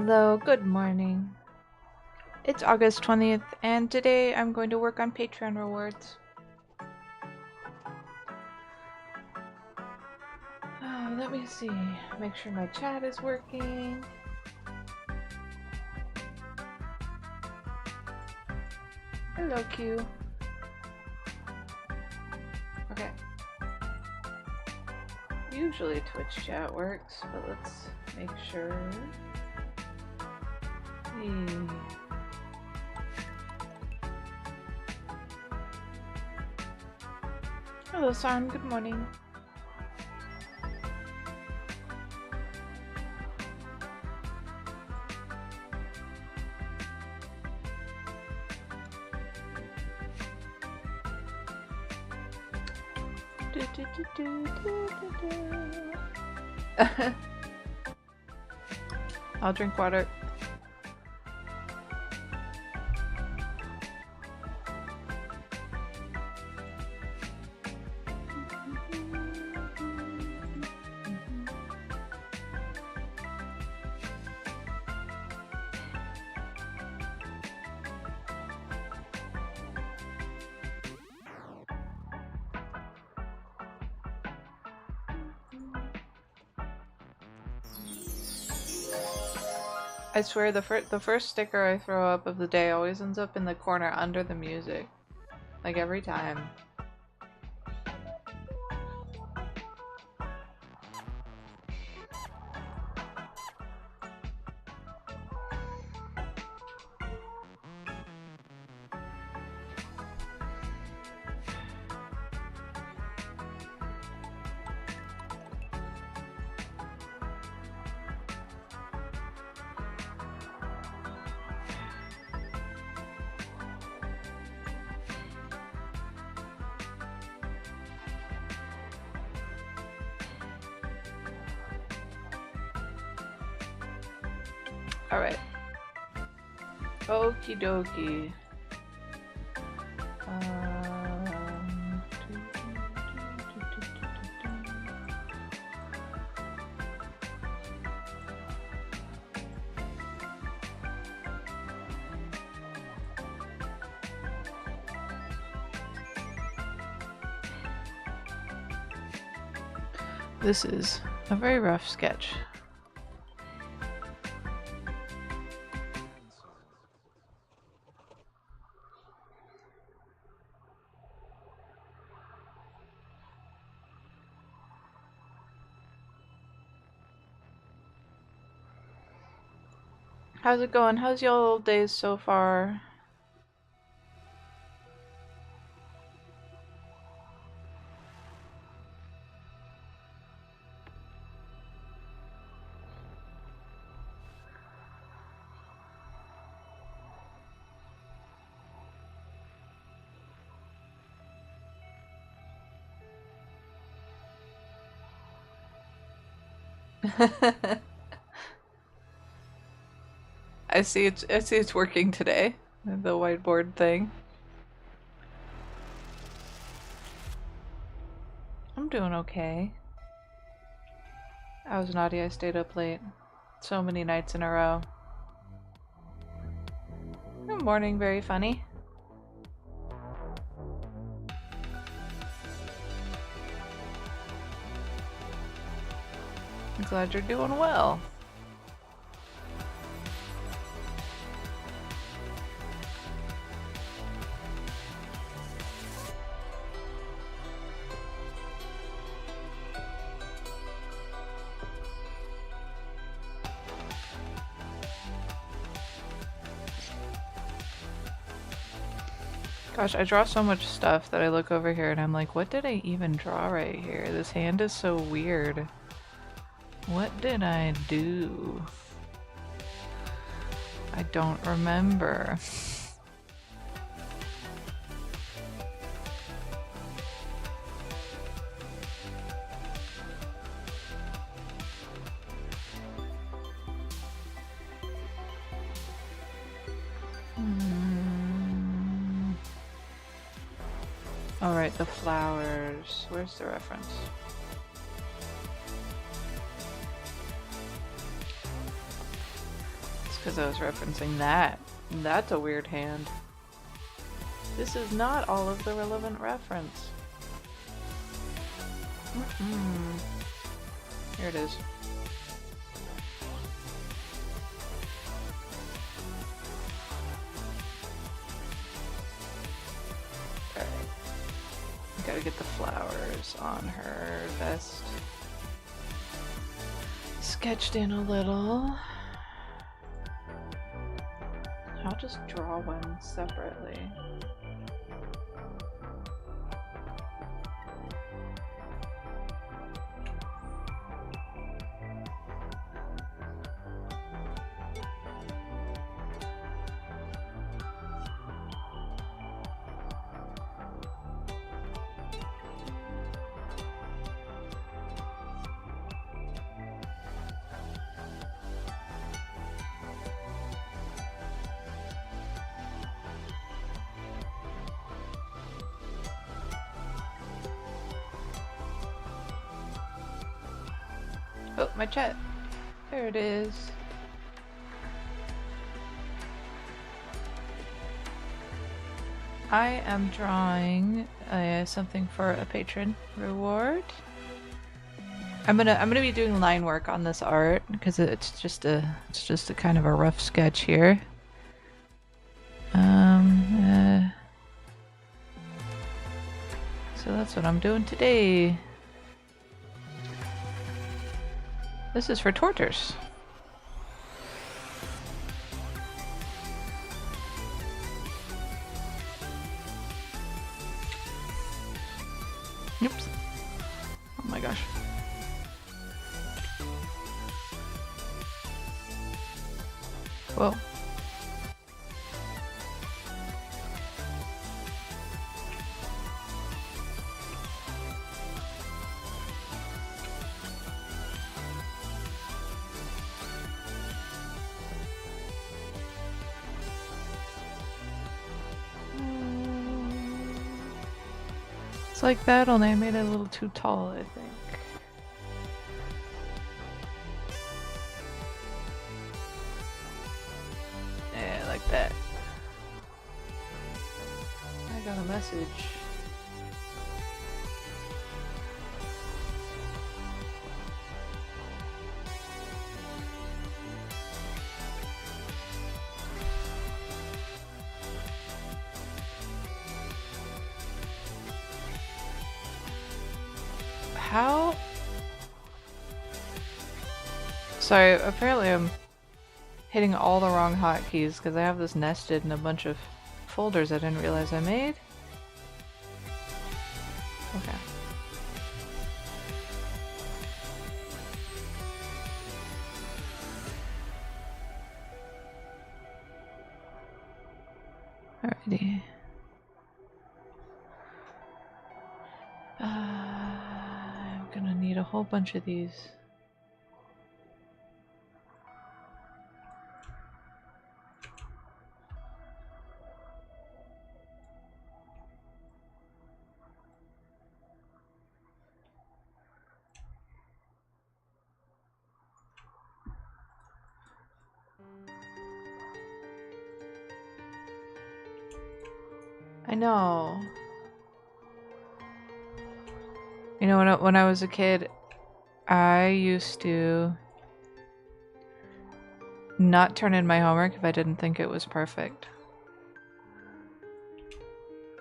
Hello, good morning. It's August 20th, and today I'm going to work on Patreon rewards. Let me see. Make sure my chat is working. Hello, Q. Okay. Usually Twitch chat works, but let's make sure. Hello, Sarn. Good morning. I'll drink water. I swear the first sticker I throw up of the day always ends up in the corner under the music. Like every time. Alright. Okie dokie. This is a very rough sketch. How's it going? How's y'all days so far? I see it's working today. The whiteboard thing. I'm doing okay. I was naughty, I stayed up late. So many nights in a row. Good morning, very funny. I'm glad you're doing well. Gosh, I draw so much stuff that I look over here and I'm like, what did I even draw right here? This hand is so weird. What did I do? I don't remember. Alright, the flowers. Where's the reference? because I was referencing that. That's a weird hand. This is not all of the relevant reference. Here it is. Alright. Gotta get the flowers on her vest. Sketched in a little. I'll just draw one separately. Oh, my chat. There it is. I am drawing something for a patron reward. I'm gonna be doing line work on this art because it's just a kind of a rough sketch here. So that's what I'm doing today. This is for torters. Oops. Oh my gosh. Whoa. It's like that, only I made it a little too tall, I think. Yeah, like that. I got a message. How? Sorry, apparently I'm hitting all the wrong hotkeys because I have this nested in a bunch of folders I didn't realize I made. Okay. Alrighty. I'm gonna need a whole bunch of these. I know. You know, when I was a kid, I used to not turn in my homework if I didn't think it was perfect.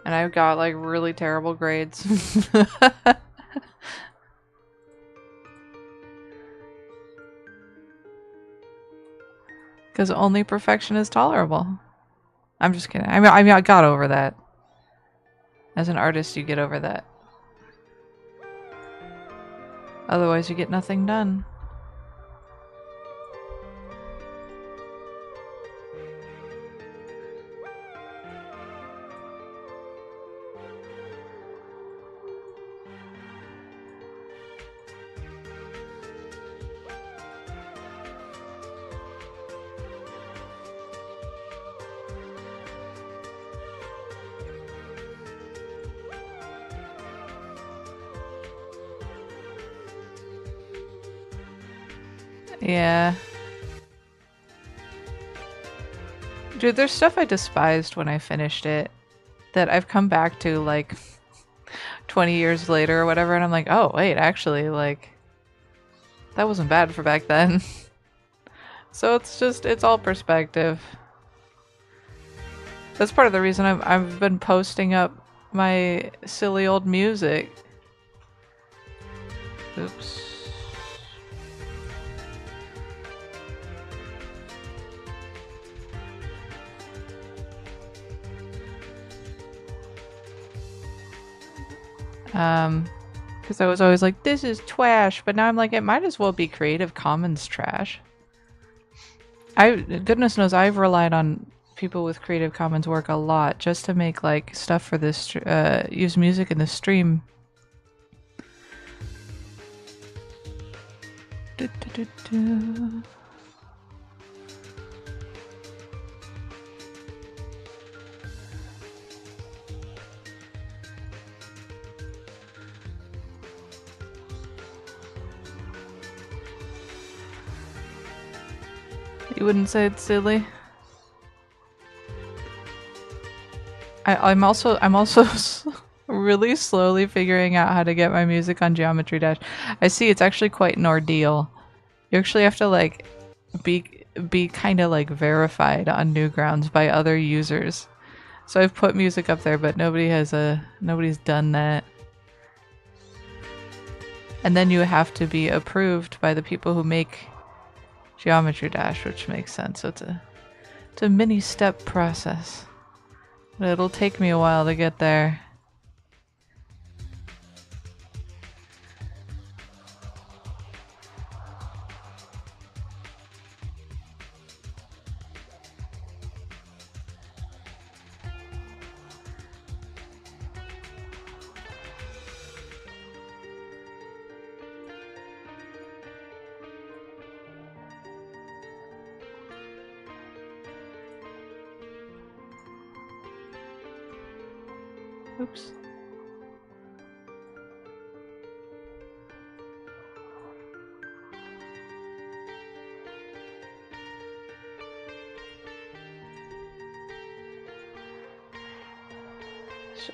And I got like really terrible grades. Because only perfection is tolerable. I'm just kidding. I mean, I got over that. As an artist, you get over that. Otherwise, you get nothing done. Yeah. Dude, there's stuff I despised when I finished it that I've come back to like 20 years later or whatever, and I'm like, oh, wait, actually, like, that wasn't bad for back then. So it's all perspective. That's part of the reason I've been posting up my silly old music. Oops. Because I was always like, this is trash, but now I'm like, it might as well be Creative Commons trash. Goodness knows I've relied on people with Creative Commons work a lot just to make like stuff for this, use music in the stream. You wouldn't say it's silly? I'm also really slowly figuring out how to get my music on Geometry Dash. I see it's actually quite an ordeal. You actually have to like be kind of like verified on Newgrounds by other users. So I've put music up there, but nobody's done that. And then you have to be approved by the people who make Geometry Dash, which makes sense. So it's a mini step process. But it'll take me a while to get there. Oops.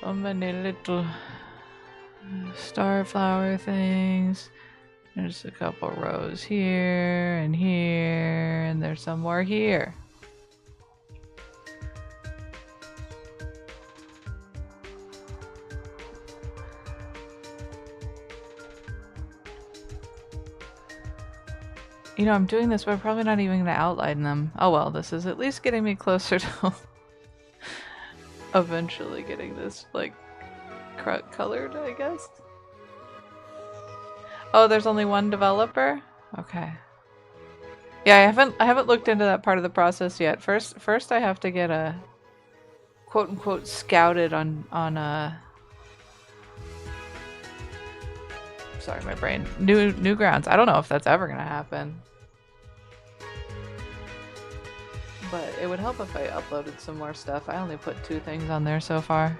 So many little starflower things. There's a couple rows here, and there's some more here. You know, I'm doing this, but I'm probably not even going to outline them. Oh well, this is at least getting me closer to eventually getting this, like, colored, I guess. Oh, there's only one developer? Okay. Yeah, I haven't looked into that part of the process yet. First I have to get a quote unquote scouted on sorry, my brain. Newgrounds. I don't know if that's ever gonna happen. But it would help if I uploaded some more stuff. I only put 2 things on there so far.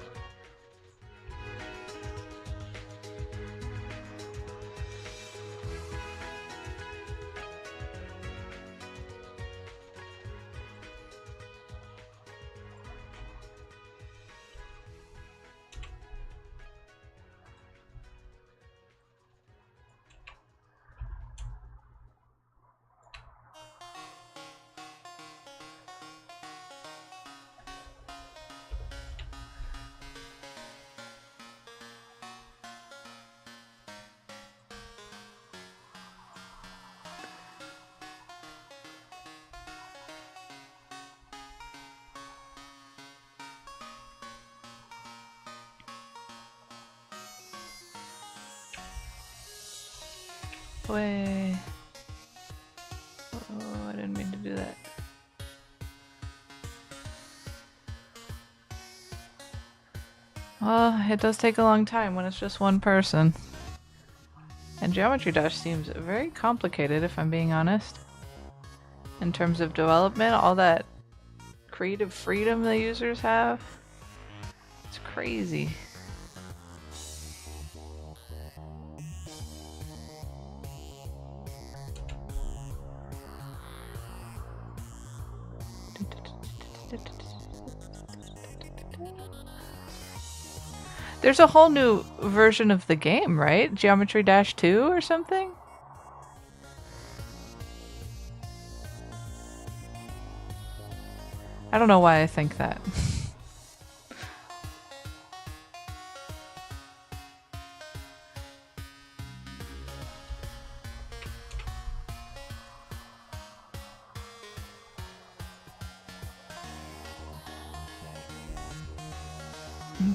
Way. Oh, I didn't mean to do that. Well, it does take a long time when it's just one person. And Geometry Dash seems very complicated, if I'm being honest. In terms of development, all that creative freedom the users have. It's crazy. There's a whole new version of the game, right? Geometry Dash 2 or something? I don't know why I think that.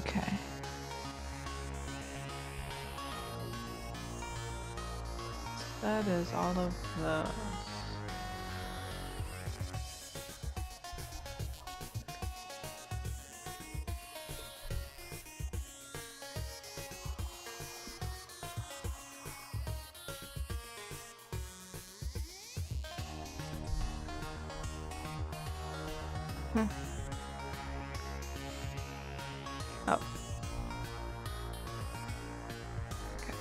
Okay. That is all of those. Oh. Okay.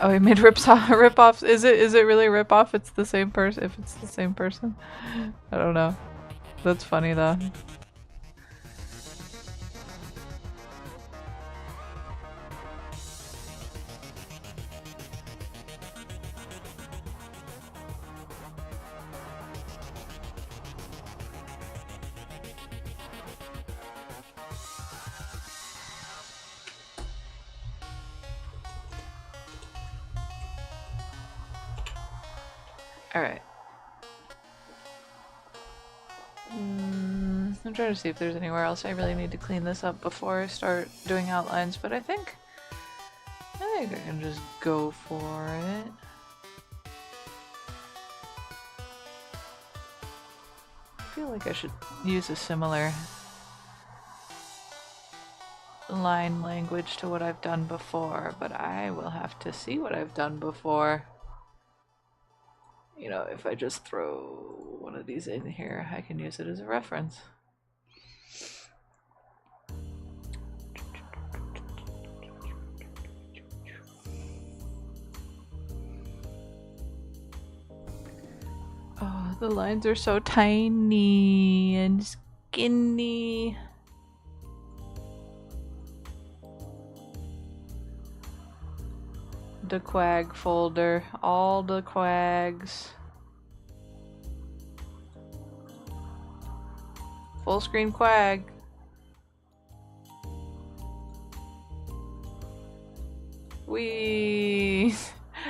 Oh, he made rip-offs. Is it really rip-off? It's the same person. If it's the same person, I don't know. That's funny though. Alright. I'm trying to see if there's anywhere else I really need to clean this up before I start doing outlines, but I think I can just go for it. I feel like I should use a similar line language to what I've done before, but I will have to see what I've done before. You know, if I just throw one of these in here, I can use it as a reference. Oh, the lines are so tiny and skinny. The quag folder, all the quags. Full screen quag. Wee.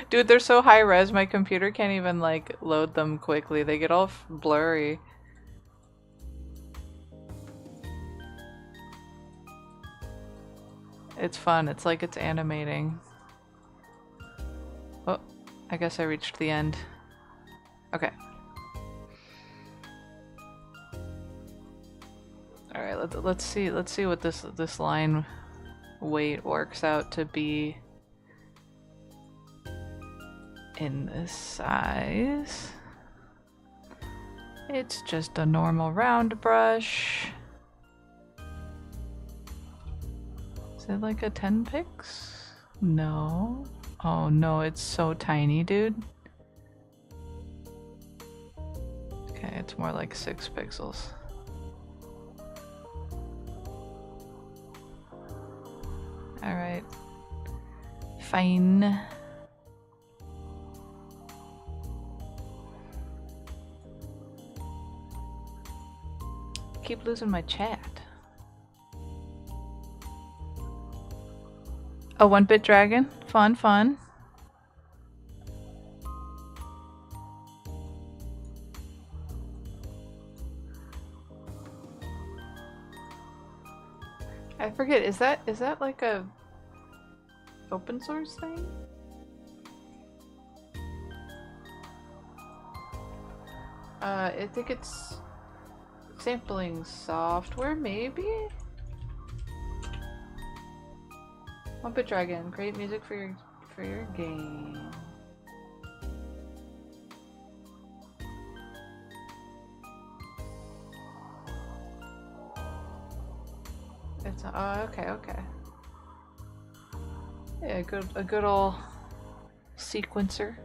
Dude, they're so high res, my computer can't even like load them quickly. They get all blurry. It's fun. It's like it's animating. Oh, I guess I reached the end. Okay. All right, let's see what this line weight works out to be in this size. It's just a normal round brush. Is it like a 10 pix? No. Oh no, it's so tiny, dude. Okay, it's more like 6 pixels. Alright. Fine. Keep losing my chat. A 1-bit dragon? Fun, fun. I forget, is that like a open source thing? I think it's sampling software, maybe? 1-bit dragon, create music for your game. It's okay. Yeah, a good old sequencer.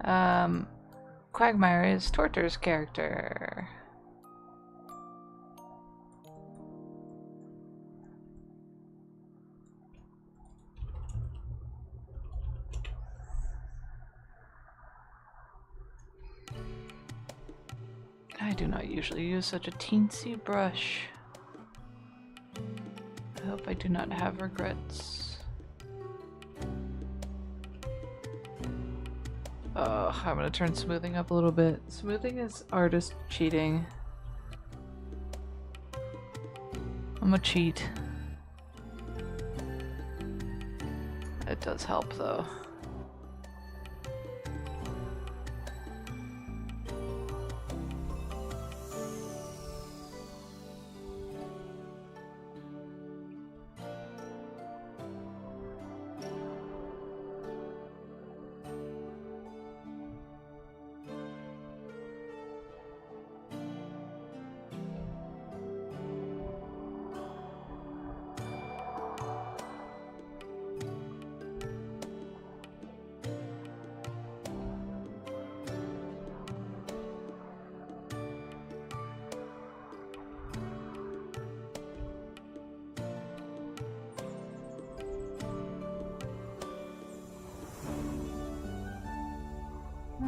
Quagmire is Torter's character. I do not usually use such a teensy brush. I hope I do not have regrets. Oh, I'm gonna turn smoothing up a little bit. Smoothing is artist cheating. I'm a cheat. It does help though.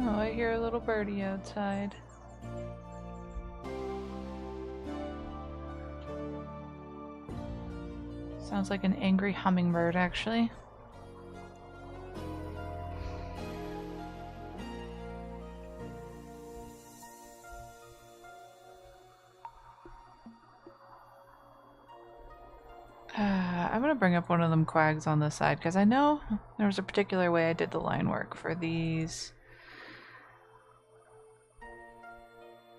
Oh, I hear a little birdie outside. Sounds like an angry hummingbird, actually. I'm gonna bring up one of them quags on this side, because I know there was a particular way I did the line work for these.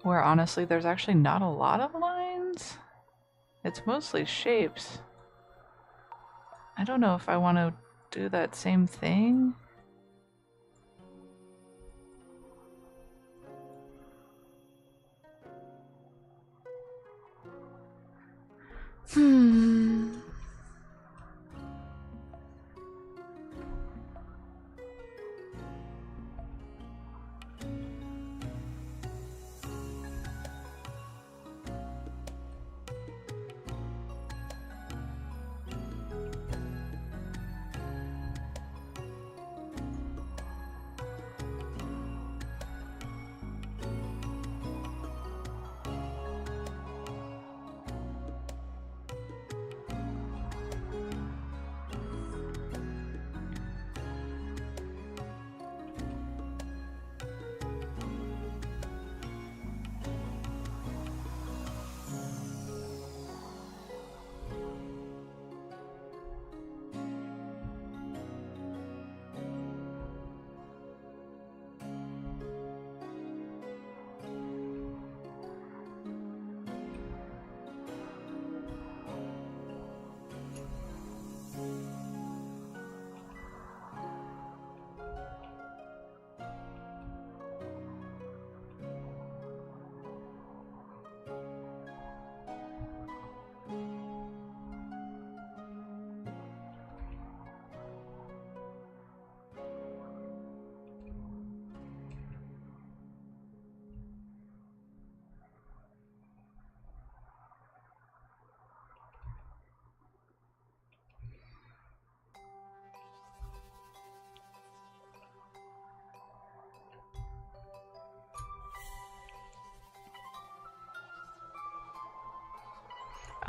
Where honestly, there's actually not a lot of lines. It's mostly shapes. I don't know if I want to do that same thing.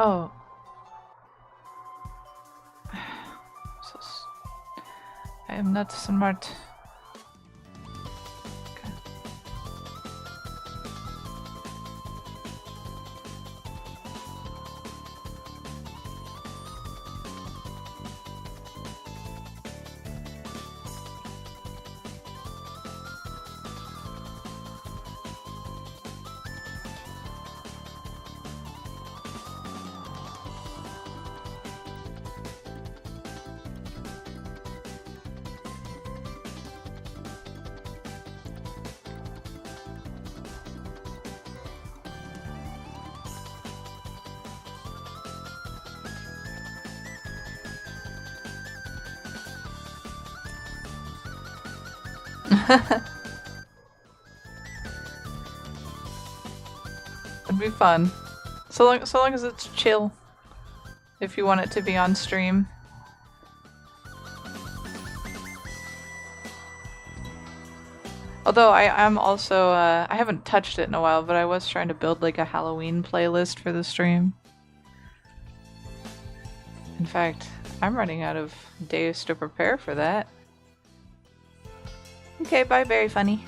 Oh. I am not smart. Okay. be fun. So long as it's chill. If you want it to be on stream. Although I am also, I haven't touched it in a while, but I was trying to build like a Halloween playlist for the stream. In fact, I'm running out of days to prepare for that. Okay, bye, very funny.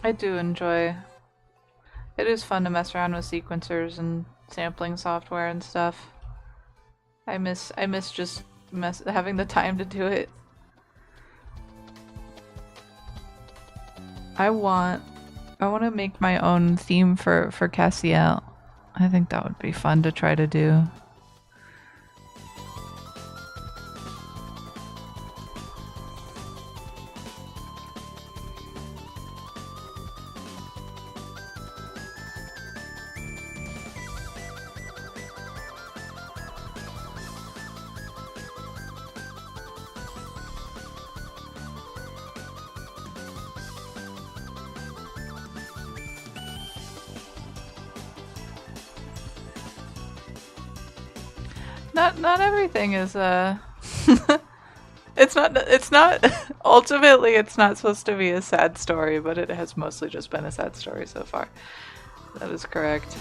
I do enjoy. It is fun to mess around with sequencers and sampling software and stuff. I miss just having the time to do it. I want to make my own theme for Cassiel. I think that would be fun to try to do. Not everything is it's not ultimately it's not supposed to be a sad story, but it has mostly just been a sad story so far. That is correct.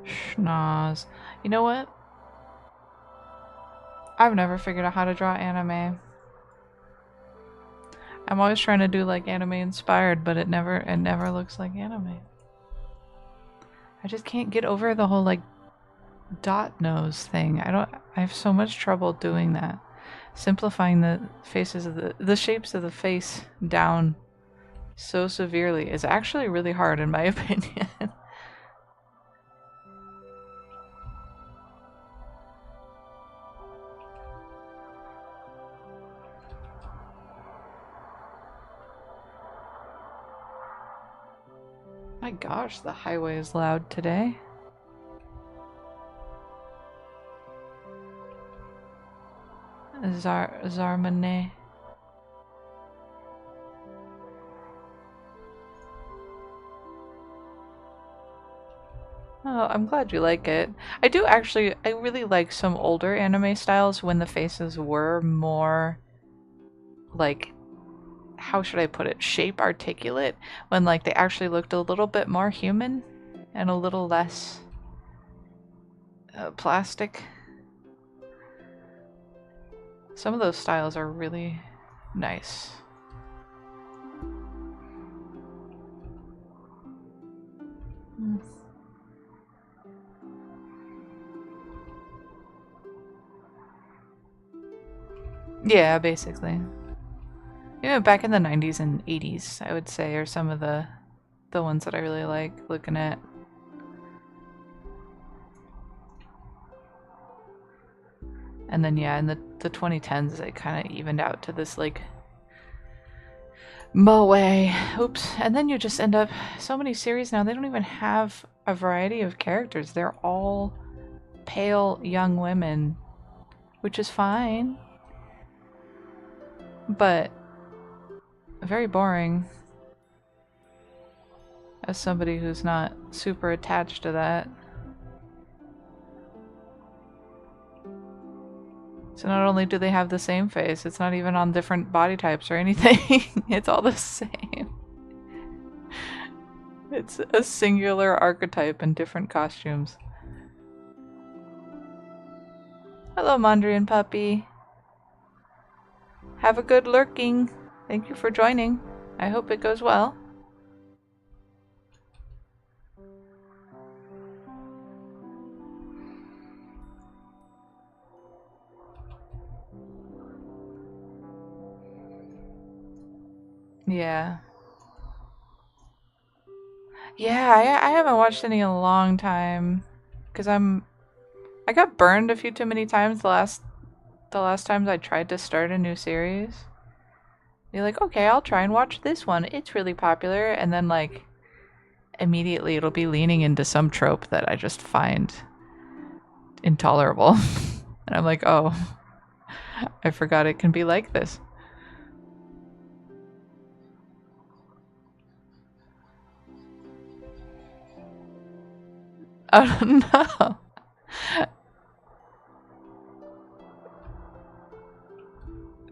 Schnoz. You know what? I've never figured out how to draw anime. I'm always trying to do like anime inspired, but it never looks like anime. I just can't get over the whole like dot nose thing. I have so much trouble doing that. Simplifying the faces of the shapes of the face down so severely is actually really hard in my opinion. My gosh, the highway is loud today. Zarmane. Oh, I'm glad you like it. I do actually, I really like some older anime styles when the faces were more like, how should I put it, shape articulate, when like they actually looked a little bit more human and a little less plastic. Some of those styles are really nice. Yeah, basically. Yeah, back in the 90s and 80s, I would say, are some of the ones that I really like looking at. And then yeah, in the the 2010s, they kind of evened out to this like moe. Oops. And then you just end up so many series now, they don't even have a variety of characters. They're all pale young women, which is fine, but very boring as somebody who's not super attached to that. So not only do they have the same face, it's not even on different body types or anything. It's all the same. It's a singular archetype in different costumes. Hello, Mondrian puppy. Have a good lurking. Thank you for joining. I hope it goes well. Yeah. Yeah, I haven't watched any in a long time. Because I got burned a few too many times the last times I tried to start a new series. You're like, okay, I'll try and watch this one. It's really popular. And then like immediately it'll be leaning into some trope that I just find intolerable. And I'm like, oh, I forgot it can be like this. Oh no.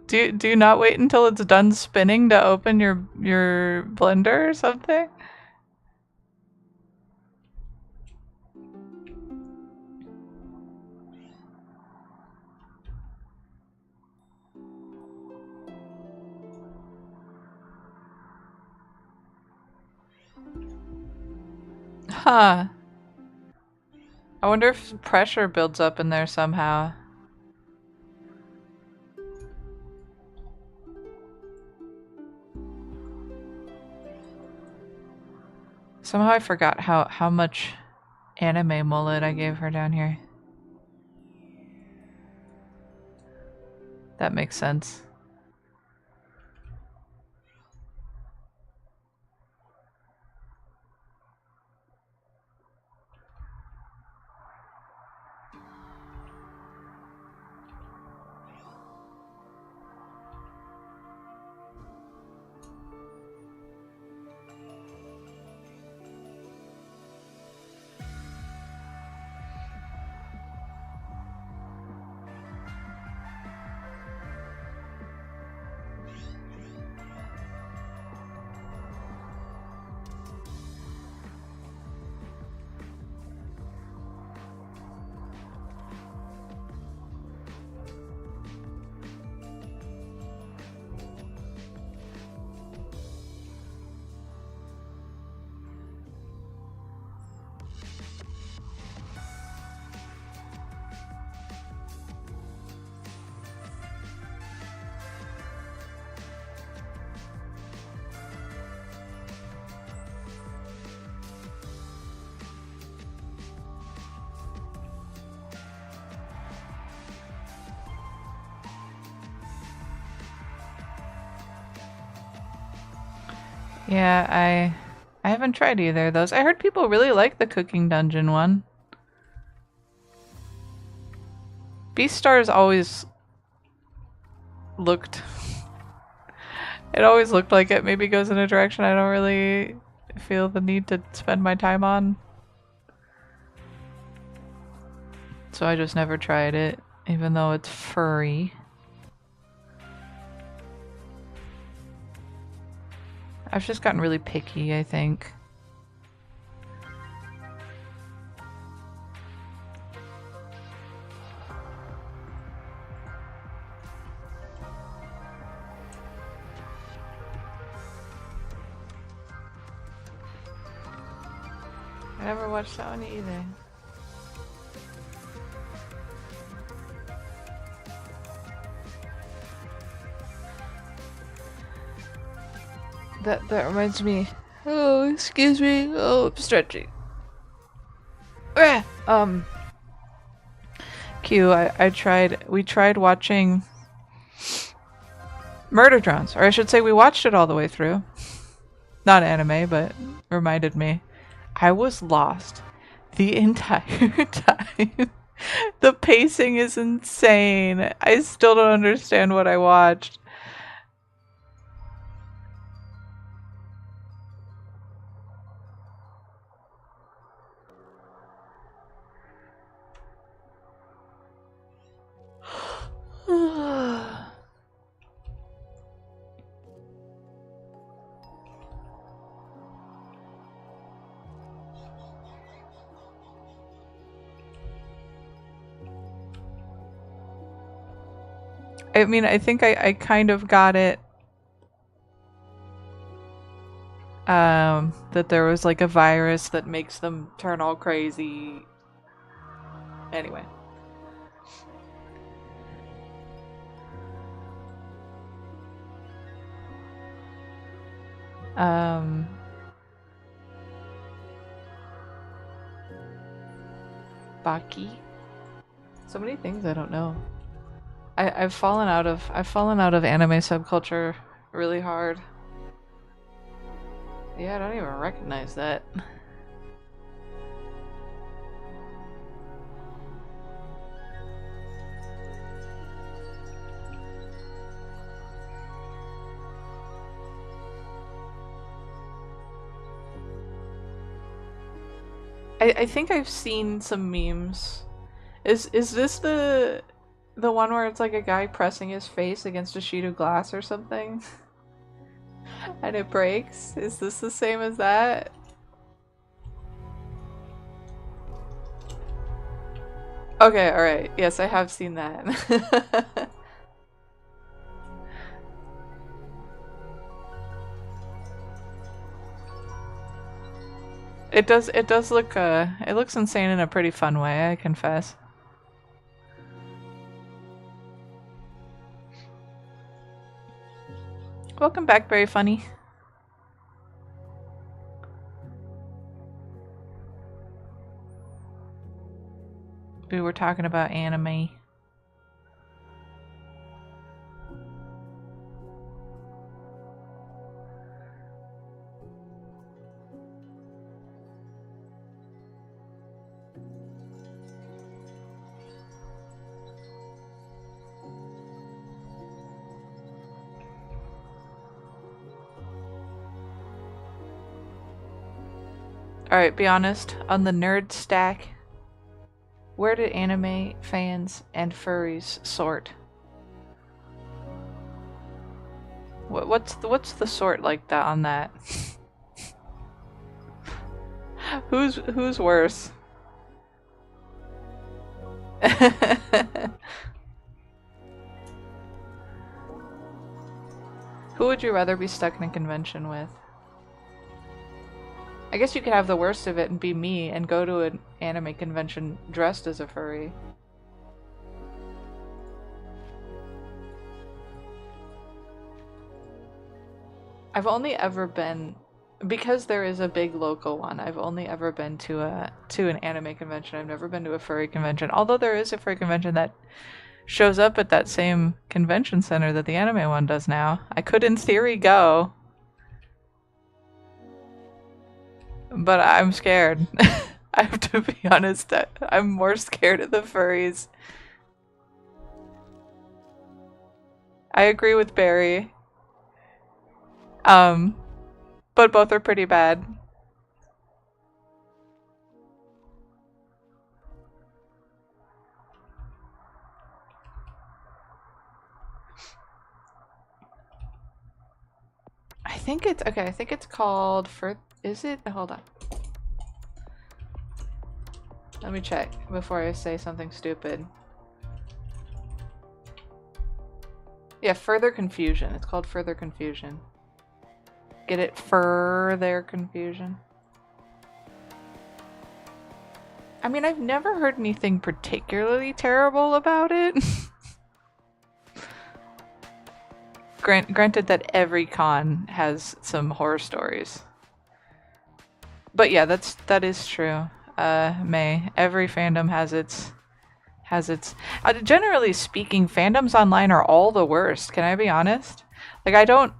Do you not wait until it's done spinning to open your blender or something? Huh. I wonder if pressure builds up in there somehow. Somehow I forgot how much anime mullet I gave her down here. That makes sense. Yeah, I haven't tried either of those. I heard people really like the cooking dungeon one. Beastars always looked it always looked like it maybe goes in a direction I don't really feel the need to spend my time on. So I just never tried it, even though it's furry. I've just gotten really picky, I think. I never watched that one either. That reminds me. Oh, excuse me. Oh, I'm stretching. Can like you, we tried watching Murder Drones, or I should say we watched it all the way through. Not anime, but reminded me. I was lost the entire time. The pacing is insane. I still don't understand what I watched. I mean, I think I kind of got it. That there was like a virus that makes them turn all crazy. Anyway. Baki. So many things I don't know. I've fallen out of anime subculture really hard. Yeah, I don't even recognize that. I think I've seen some memes. Is this the one where it's like a guy pressing his face against a sheet of glass or something? And it breaks? Is this the same as that? Okay, alright. Yes, I have seen that. It does look, it looks insane in a pretty fun way, I confess. Welcome back, Very Funny. We were talking about anime. Alright, be honest. On the nerd stack, where did anime fans and furries sort? What's the sort like that on that? Who's worse? Who would you rather be stuck in a convention with? I guess you could have the worst of it and be me and go to an anime convention dressed as a furry. I've only ever been, because there is a big local one, I've only ever been to an anime convention. I've never been to a furry convention. Although there is a furry convention that shows up at that same convention center that the anime one does now. I could in theory go. But I'm scared. I have to be honest, I'm more scared of the furries. I agree with Barry. But both are pretty bad. I think it's, okay, I think it's called, is it? Hold on. Let me check before I say something stupid. Yeah, Further Confusion. It's called Further Confusion. Get it? Further Confusion. I mean, I've never heard anything particularly terrible about it. Granted that every con has some horror stories. But yeah, that is true. May. Every fandom has has its. Generally speaking, fandoms online are all the worst. Can I be honest? Like,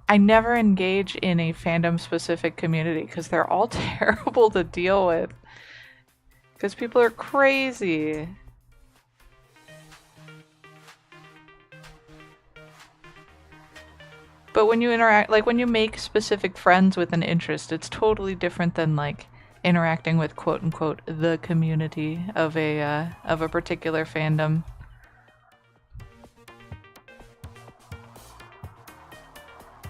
I never engage in a fandom specific community because they're all terrible to deal with. Because people are crazy. But when you interact, like when you make specific friends with an interest, it's totally different than like interacting with quote unquote the community of a particular fandom.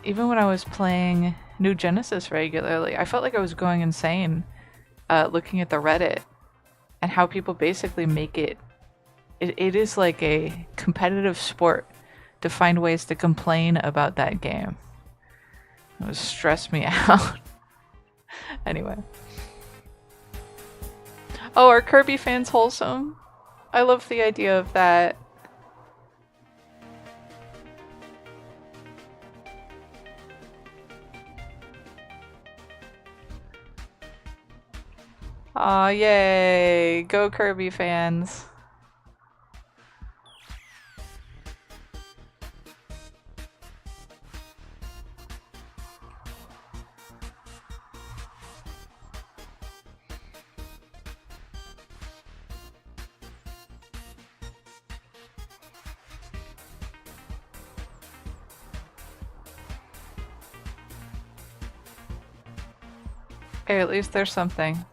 Even when I was playing New Genesis regularly, I felt like I was going insane looking at the Reddit and how people basically make it is like a competitive sport to find ways to complain about that game. It would stress me out. Anyway. Oh, are Kirby fans wholesome? I love the idea of that. Aw, yay! Go Kirby fans. Hey, at least there's something.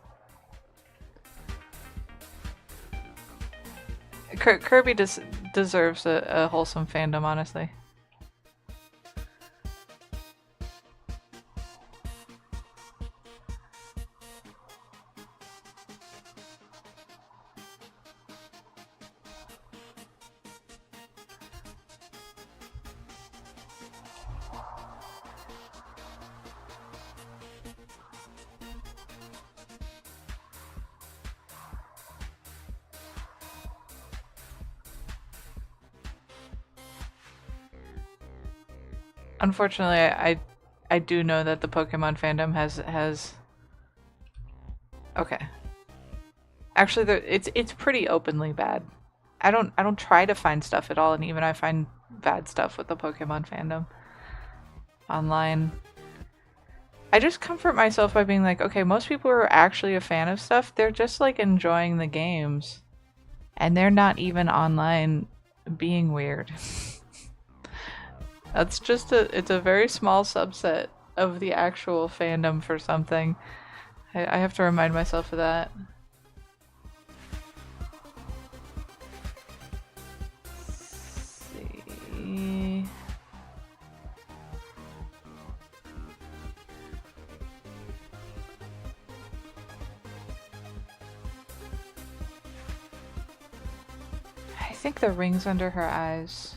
Kirby deserves a wholesome fandom, honestly. Unfortunately, I do know that the Pokemon fandom has. Okay. Actually, it's pretty openly bad. I don't try to find stuff at all, and even I find bad stuff with the Pokemon fandom online. I just comfort myself by being like, okay, most people who are actually a fan of stuff, they're just like enjoying the games, and they're not even online being weird. That's just it's a very small subset of the actual fandom for something. I have to remind myself of that. Let's see. I think the rings under her eyes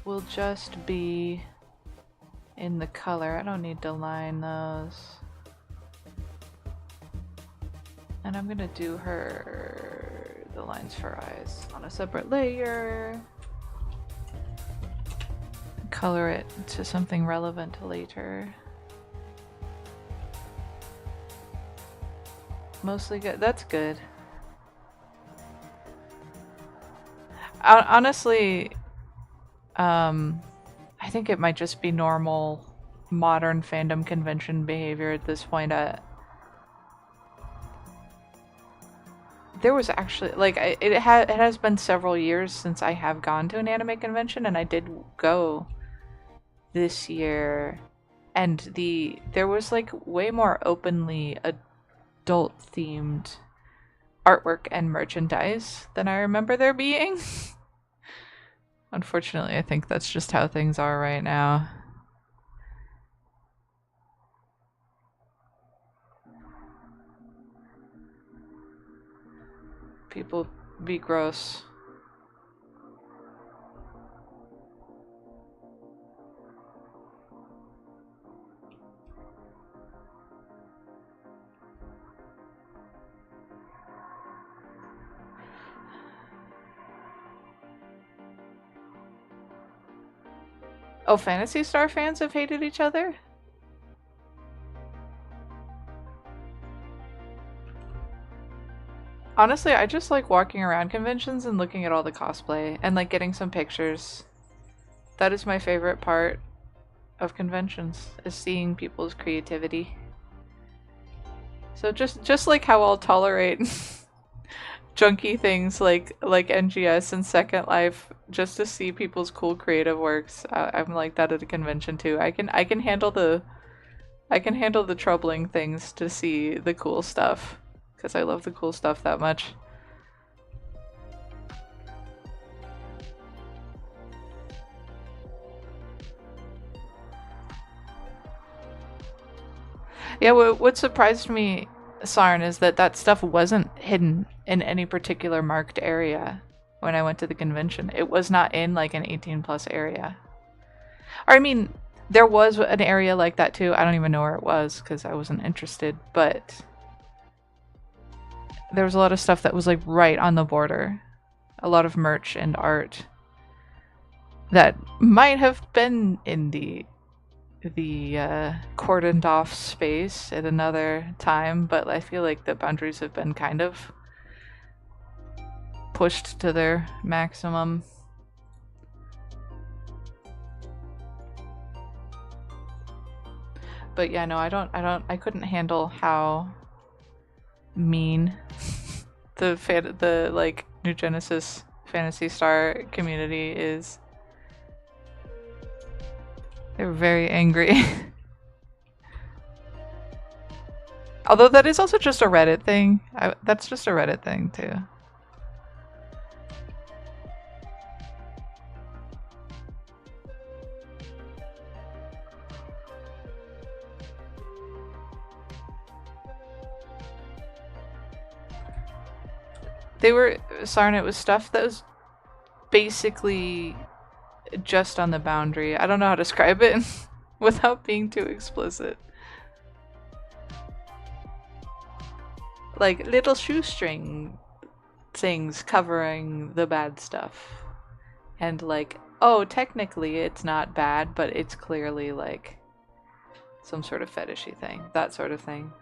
will just be in the color. I don't need to line those. And I'm gonna do the lines for eyes on a separate layer. Color it to something relevant later. Mostly good. That's good. Honestly, I think it might just be normal modern fandom convention behavior at this point. There was actually like it has been several years since I have gone to an anime convention, and I did go this year, and there was like way more openly adult themed artwork and merchandise than I remember there being. Unfortunately, I think that's just how things are right now. People be gross. Oh, Phantasy Star fans have hated each other? Honestly, I just like walking around conventions and looking at all the cosplay and like getting some pictures. That is my favorite part of conventions, is seeing people's creativity. So just like how I'll tolerate junky things like NGS and Second Life just to see people's cool creative works. I'm like that at a convention too. I can handle the troubling things to see the cool stuff because I love the cool stuff that much. Yeah, what surprised me, Sarn, is that that stuff wasn't hidden in any particular marked area when I went to the convention. It was not in like an 18 plus area. Or I mean, there was an area like that too. I don't even know where it was because I wasn't interested, but there was a lot of stuff that was like right on the border. A lot of merch and art that might have been in the cordoned off space at another time, but I feel like the boundaries have been kind of pushed to their maximum. But yeah, no, I couldn't handle how mean the like New Genesis Phantasy Star community is. They were very angry. Although that is also just a Reddit thing. That's just a Reddit thing too. Sarn, it was stuff that was basically just on the boundary. I don't know how to describe it without being too explicit. Like little shoestring things covering the bad stuff. And like, oh, technically it's not bad, but it's clearly like some sort of fetishy thing. That sort of thing.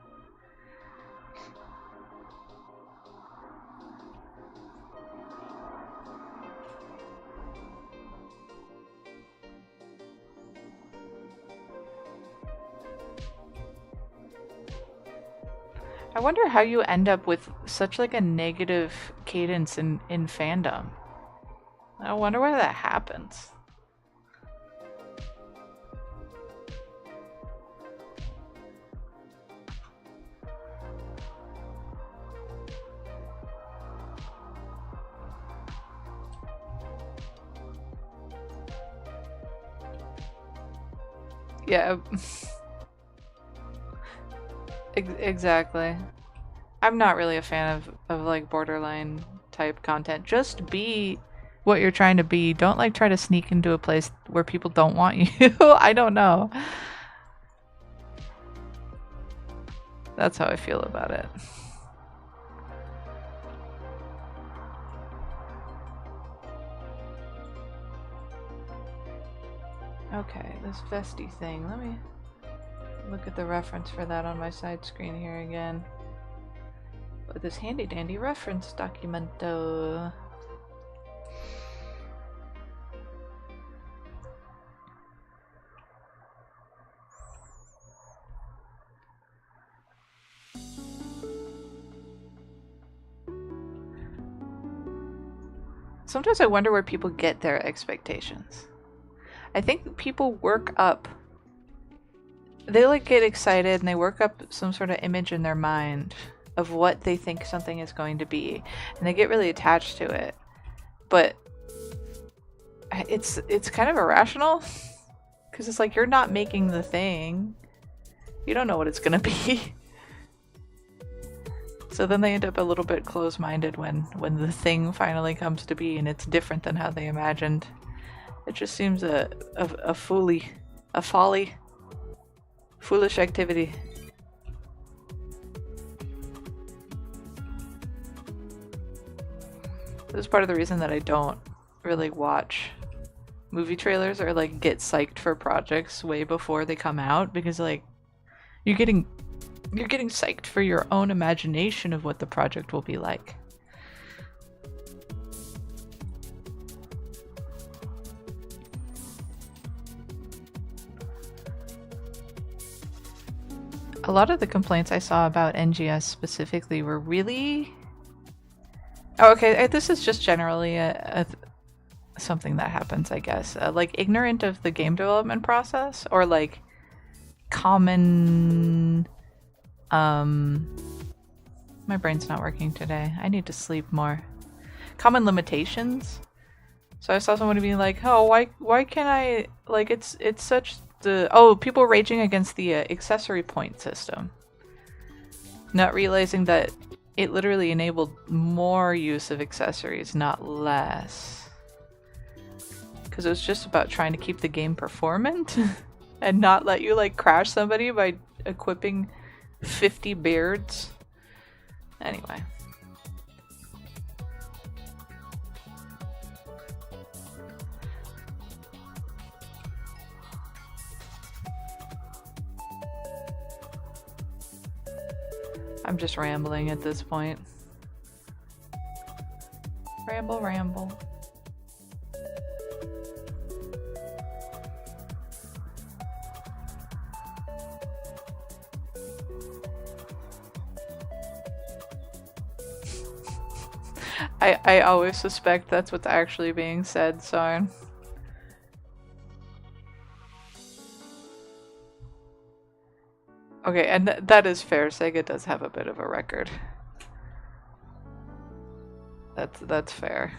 I wonder how you end up with such like a negative cadence in fandom. I wonder why that happens. Yeah. Exactly. I'm not really a fan of like borderline type content. Just be what you're trying to be. Don't like try to sneak into a place where people don't want you. I don't know. That's how I feel about it. Okay, this vesty thing. Let me look at the reference for that on my side screen here again. With this handy dandy reference documento. Sometimes I wonder where people get their expectations. I think people work up. They like get excited and they work up some sort of image in their mind of what they think something is going to be, and they get really attached to it. But it's kind of irrational because it's like you're not making the thing. You don't know what it's gonna be. So then they end up a little bit close-minded when the thing finally comes to be and it's different than how they imagined. It just seems a folly, foolish activity. This is part of the reason that I don't really watch movie trailers or like get psyched for projects way before they come out, because like you're getting psyched for your own imagination of what the project will be like. a lot of the complaints I saw about NGS specifically were really... Oh, okay, this is just generally something that happens, I guess. Like ignorant of the game development process, or like common... My brain's not working today. I need to sleep more. Common limitations. So I saw someone being like, "Oh, why can't I, like, it's such the people raging against the accessory point system, not realizing that it literally enabled more use of accessories, not less, because it was just about trying to keep the game performant and not let you like crash somebody by equipping 50 beards." Anyway. I'm just rambling at this point. Ramble. I always suspect that's what's actually being said, so... Okay, and that is fair. Sega does have a bit of a record. That's fair.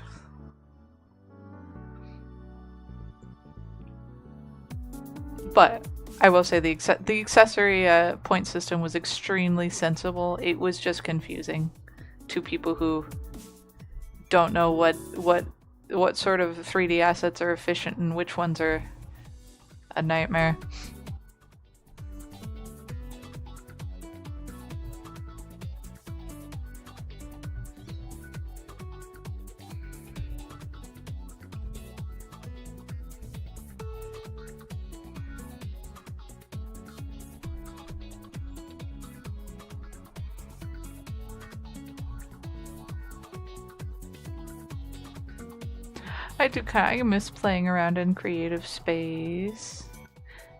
But I will say the accessory point system was extremely sensible. It was just confusing to people who don't know what sort of 3D assets are efficient and which ones are a nightmare. I do kind of miss playing around in creative space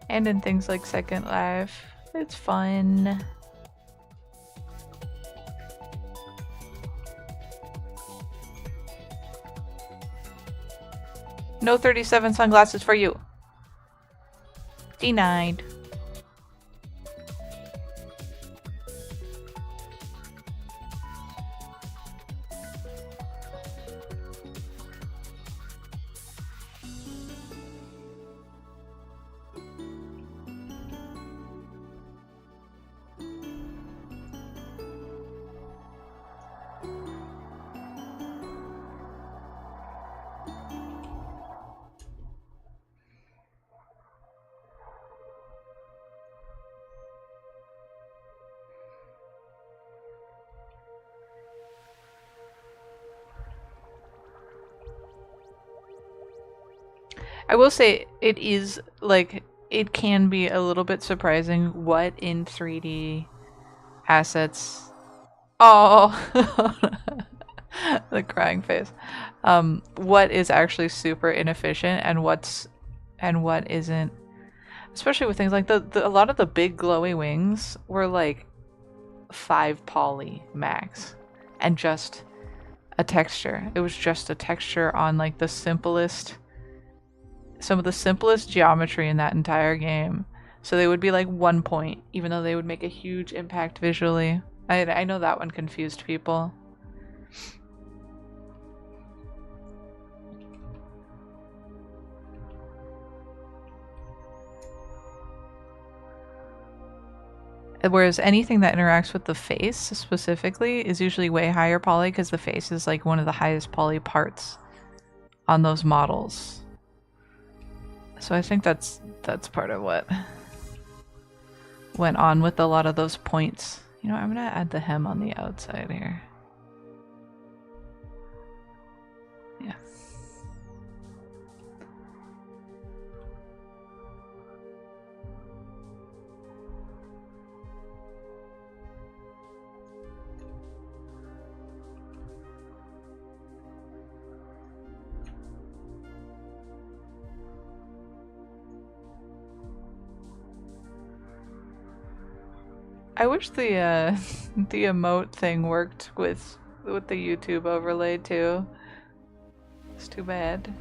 and in things like Second Life. It's fun. No 37 sunglasses for you. Denied. I will say it is, like, it can be a little bit surprising what in 3D assets... Oh! The crying face. What is actually super inefficient and what isn't. Especially with things like a lot of the big glowy wings were like 5 poly max and just a texture. It was just a texture on like some of the simplest geometry in that entire game. So they would be like 1 point, even though they would make a huge impact visually. I know that one confused people. Whereas anything that interacts with the face specifically is usually way higher poly because the face is like one of the highest poly parts on those models. So I think that's part of what went on with a lot of those points. You know, I'm gonna add the hem on the outside here. Yeah. I wish the the emote thing worked with the YouTube overlay too. It's too bad.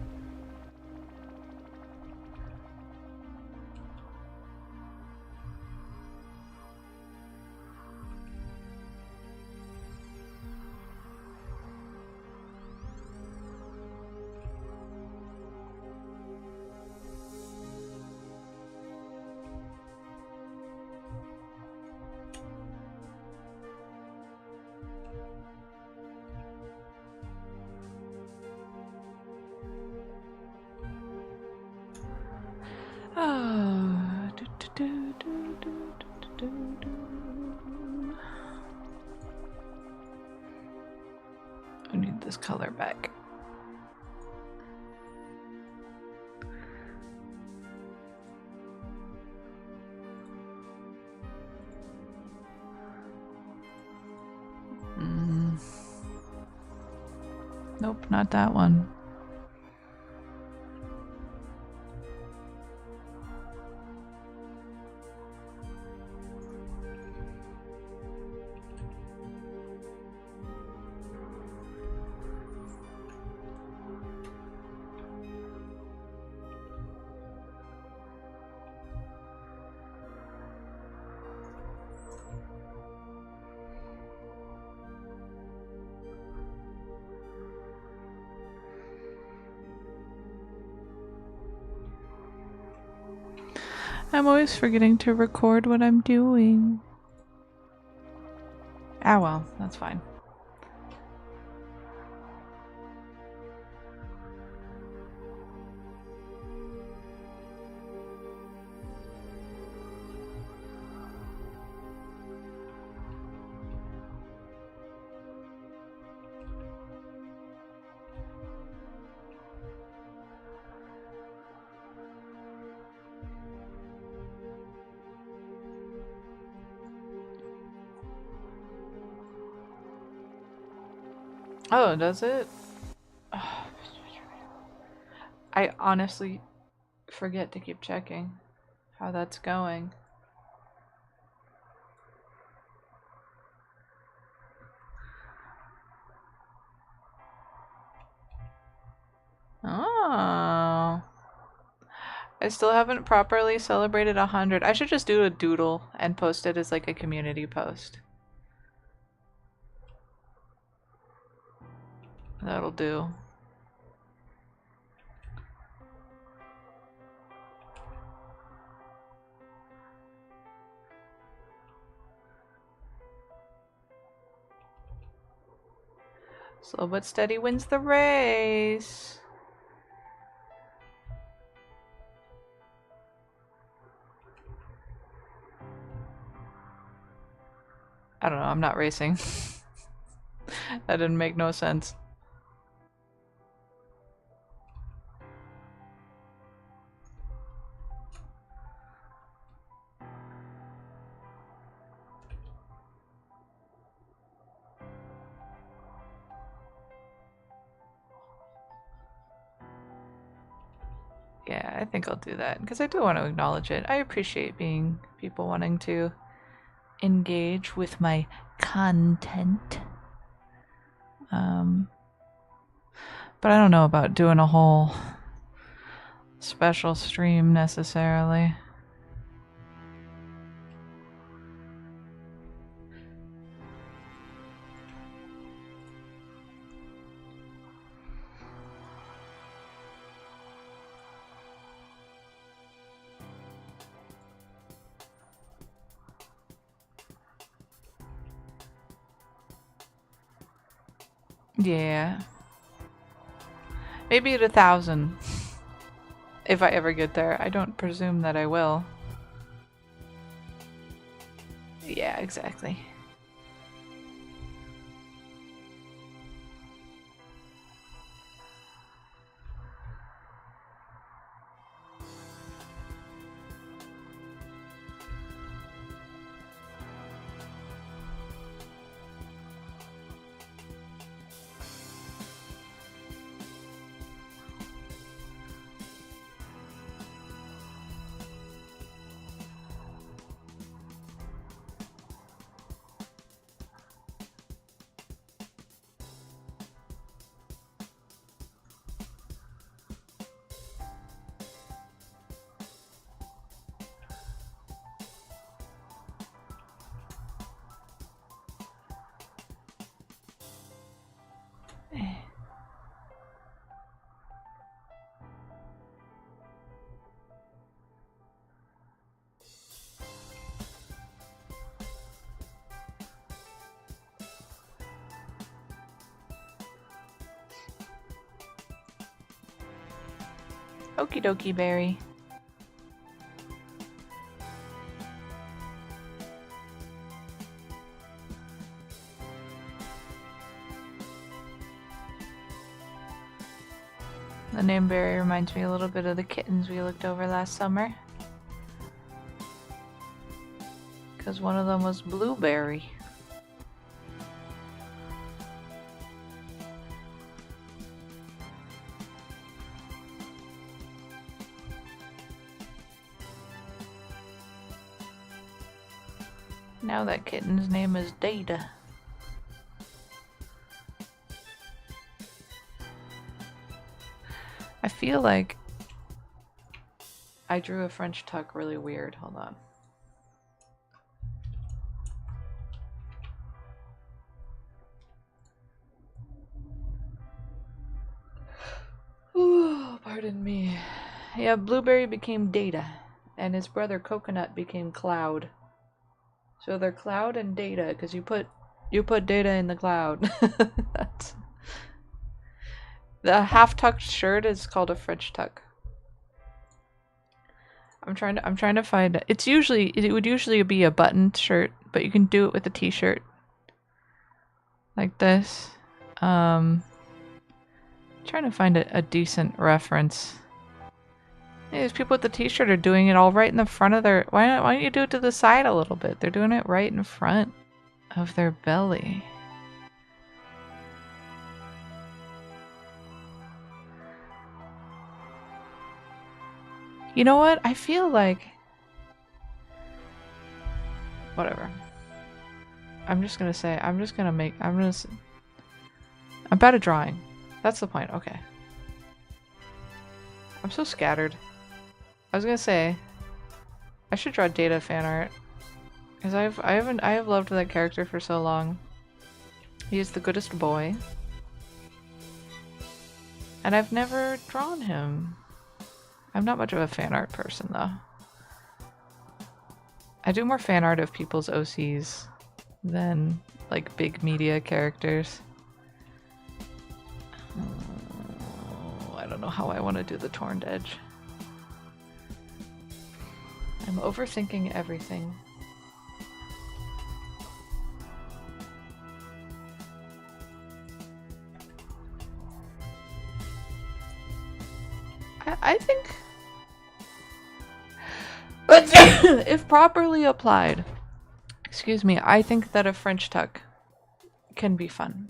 I need this color back. Nope, not that one. I'm always forgetting to record what I'm doing. Ah well, that's fine. Oh, does it? I honestly forget to keep checking how that's going. Oh. I still haven't properly celebrated 100. I should just do a doodle and post it as like a community post. That'll do. Slow but steady wins the race. I don't know, I'm not racing. That didn't make no sense. Yeah, I think I'll do that because I do want to acknowledge it. I appreciate people wanting to engage with my content. But I don't know about doing a whole special stream necessarily. Yeah. Maybe at 1,000. If I ever get there. I don't presume that I will. Yeah, exactly. Okie dokie, Barry. The name Barry reminds me a little bit of the kittens we looked over last summer. Because one of them was Blueberry. Now that kitten's name is Data. I feel like I drew a French tuck really weird. Hold on. Ooh, pardon me. Yeah, Blueberry became Data, and his brother Coconut became Cloud. So they're Cloud and Data, because you put Data in the cloud. That's... The half-tucked shirt is called a French tuck. I'm trying to find it. It would usually be a buttoned shirt, but you can do it with a t-shirt. Like this. Trying to find a decent reference. Hey, these people with the t-shirt are doing it all right in the front of their... Why don't you do it to the side a little bit? They're doing it right in front of their belly. You know what? I feel like... Whatever. I'm just gonna say, I'm bad at drawing. That's the point, okay. I'm so scattered. I was gonna say, I should draw Data fan art. Because I have loved that character for so long. He is the goodest boy. And I've never drawn him. I'm not much of a fan art person, though. I do more fan art of people's OCs than, like, big media characters. Oh, I don't know how I want to do the Torn Edge. I'm overthinking everything. I think if properly applied, excuse me, I think that a French tuck can be fun.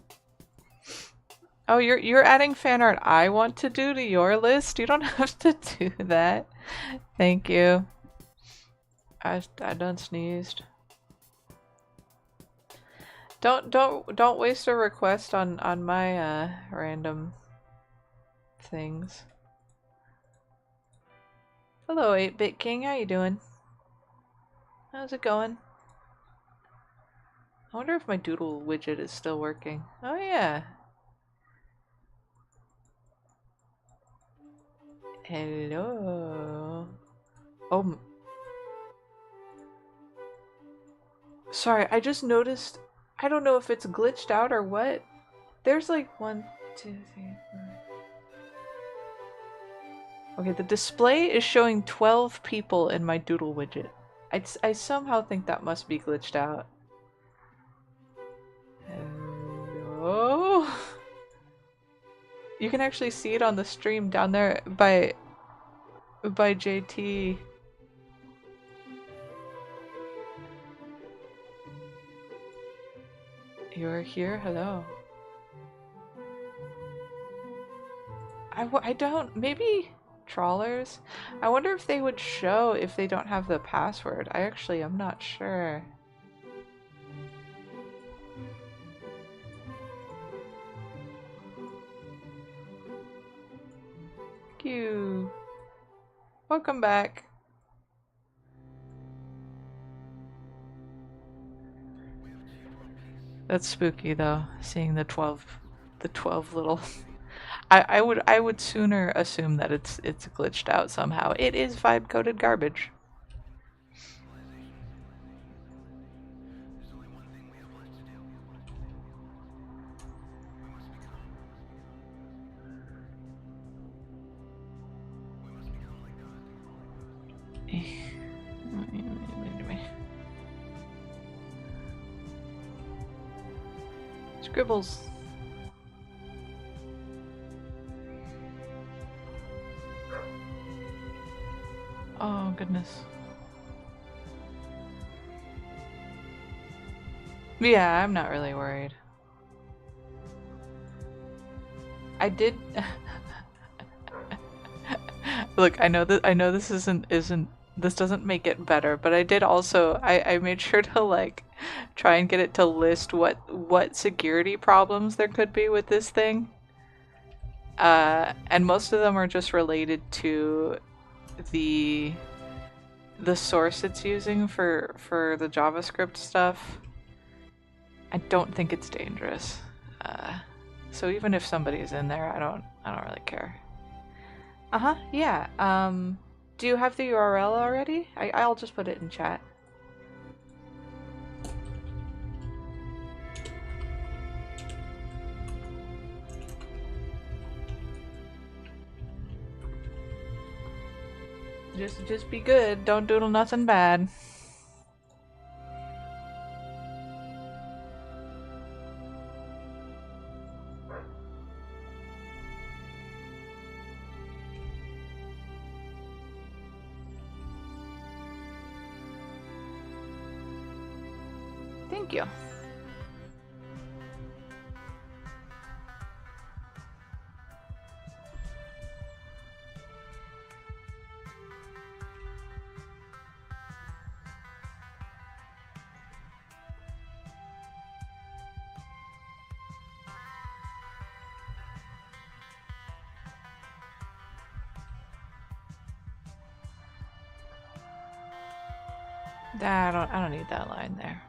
Oh, you're adding fan art I want to do to your list? You don't have to do that. Thank you. I done sneezed. Don't waste a request on my random things. Hello, 8-Bit King. How you doing? How's it going? I wonder if my doodle widget is still working. Oh yeah. Hello. Oh. Sorry, I just noticed. I don't know if it's glitched out or what. There's like 1, 2, 3, 4. Okay, the display is showing 12 people in my doodle widget. I somehow think that must be glitched out. Hello? You can actually see it on the stream down there by JT. You're here? Hello. I don't... Maybe... Trawlers? I wonder if they would show if they don't have the password. I'm not sure. Thank you. Welcome back. That's spooky though, seeing the 12 the 12 little. I would sooner assume that it's glitched out somehow. It is vibe coded garbage. Scribbles. Oh, goodness. Yeah, I'm not really worried. I did. Look, I know this isn't this doesn't make it better, but I did also I made sure to like try and get it to list what security problems there could be with this thing. And most of them are just related to the source it's using for the JavaScript stuff. I don't think it's dangerous. So even if somebody's in there, I don't really care. Uh-huh, yeah. Do you have the URL already? I'll just put it in chat. Just be good. Don't doodle nothing bad. Thank you. I don't need that line there.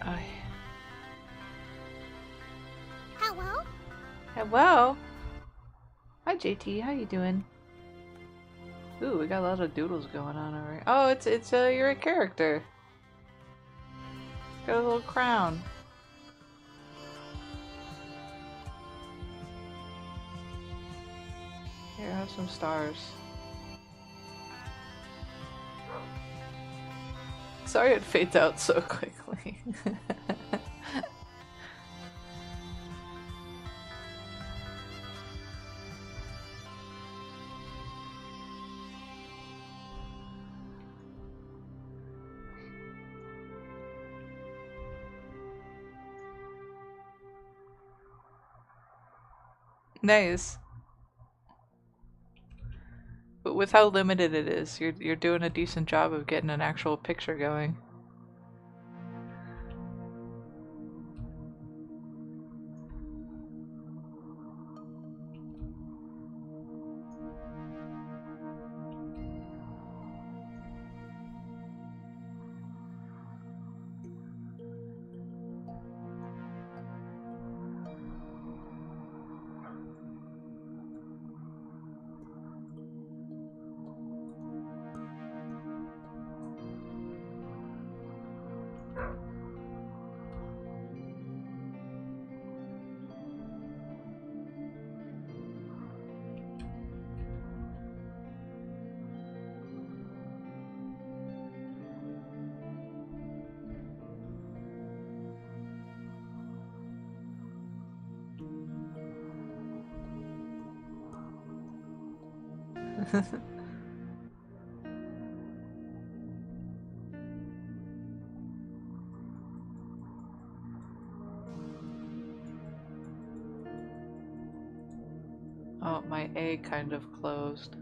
Oh. Hello? Hello? Hi JT, how you doing? Ooh, we got a lot of doodles going on over here. Oh, it's you're a character. Got a little crown. Here, have some stars. Sorry it fades out so quickly. Nice. But with how limited it is, you're doing a decent job of getting an actual picture going. Oh, my A kind of closed.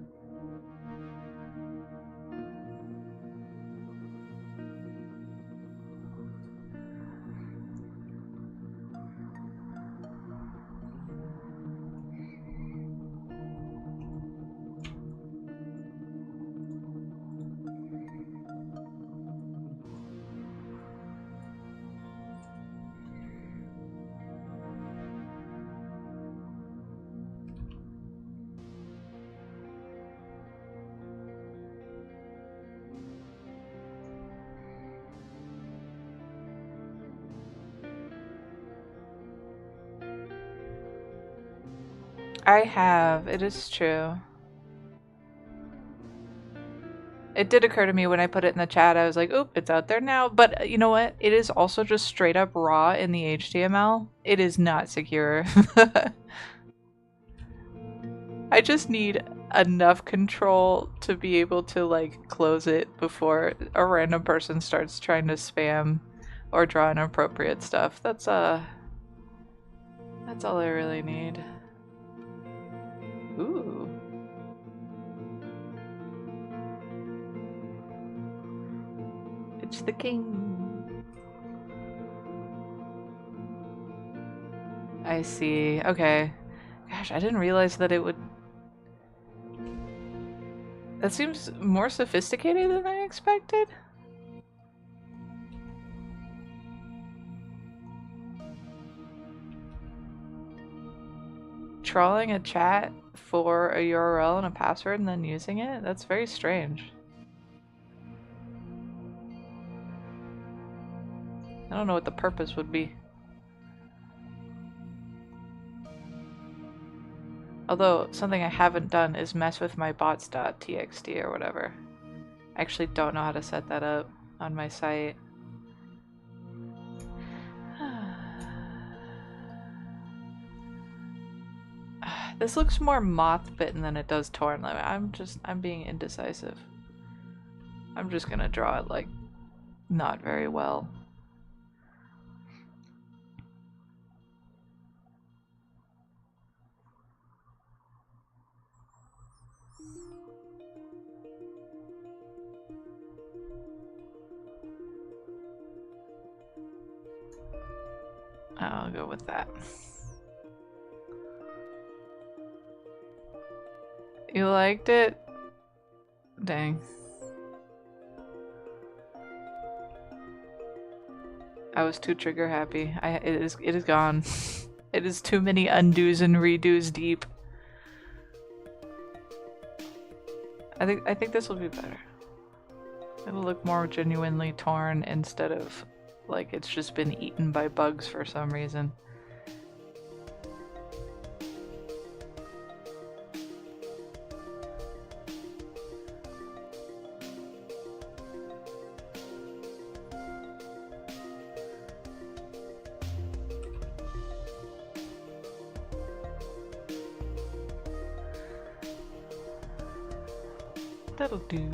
I have. It is true. It did occur to me when I put it in the chat. I was like, oop, it's out there now. But you know what? It is also just straight up raw in the HTML. It is not secure. I just need enough control to be able to like close it before a random person starts trying to spam or draw inappropriate stuff. That's all I really need. Ooh. It's the king. I see. Okay. Gosh, I didn't realize that it would... That seems more sophisticated than I expected. Trawling a chat for a URL and a password and then using it? That's very strange. I don't know what the purpose would be. Although, something I haven't done is mess with my bots.txt or whatever. I actually don't know how to set that up on my site. This looks more moth-bitten than it does torn. I'm being indecisive. I'm just gonna draw it, like, not very well. I'll go with that. You liked it? Dang. I was too trigger happy. It is gone. It is too many undos and redos deep. I think this will be better. It'll look more genuinely torn instead of like it's just been eaten by bugs for some reason. That'll do.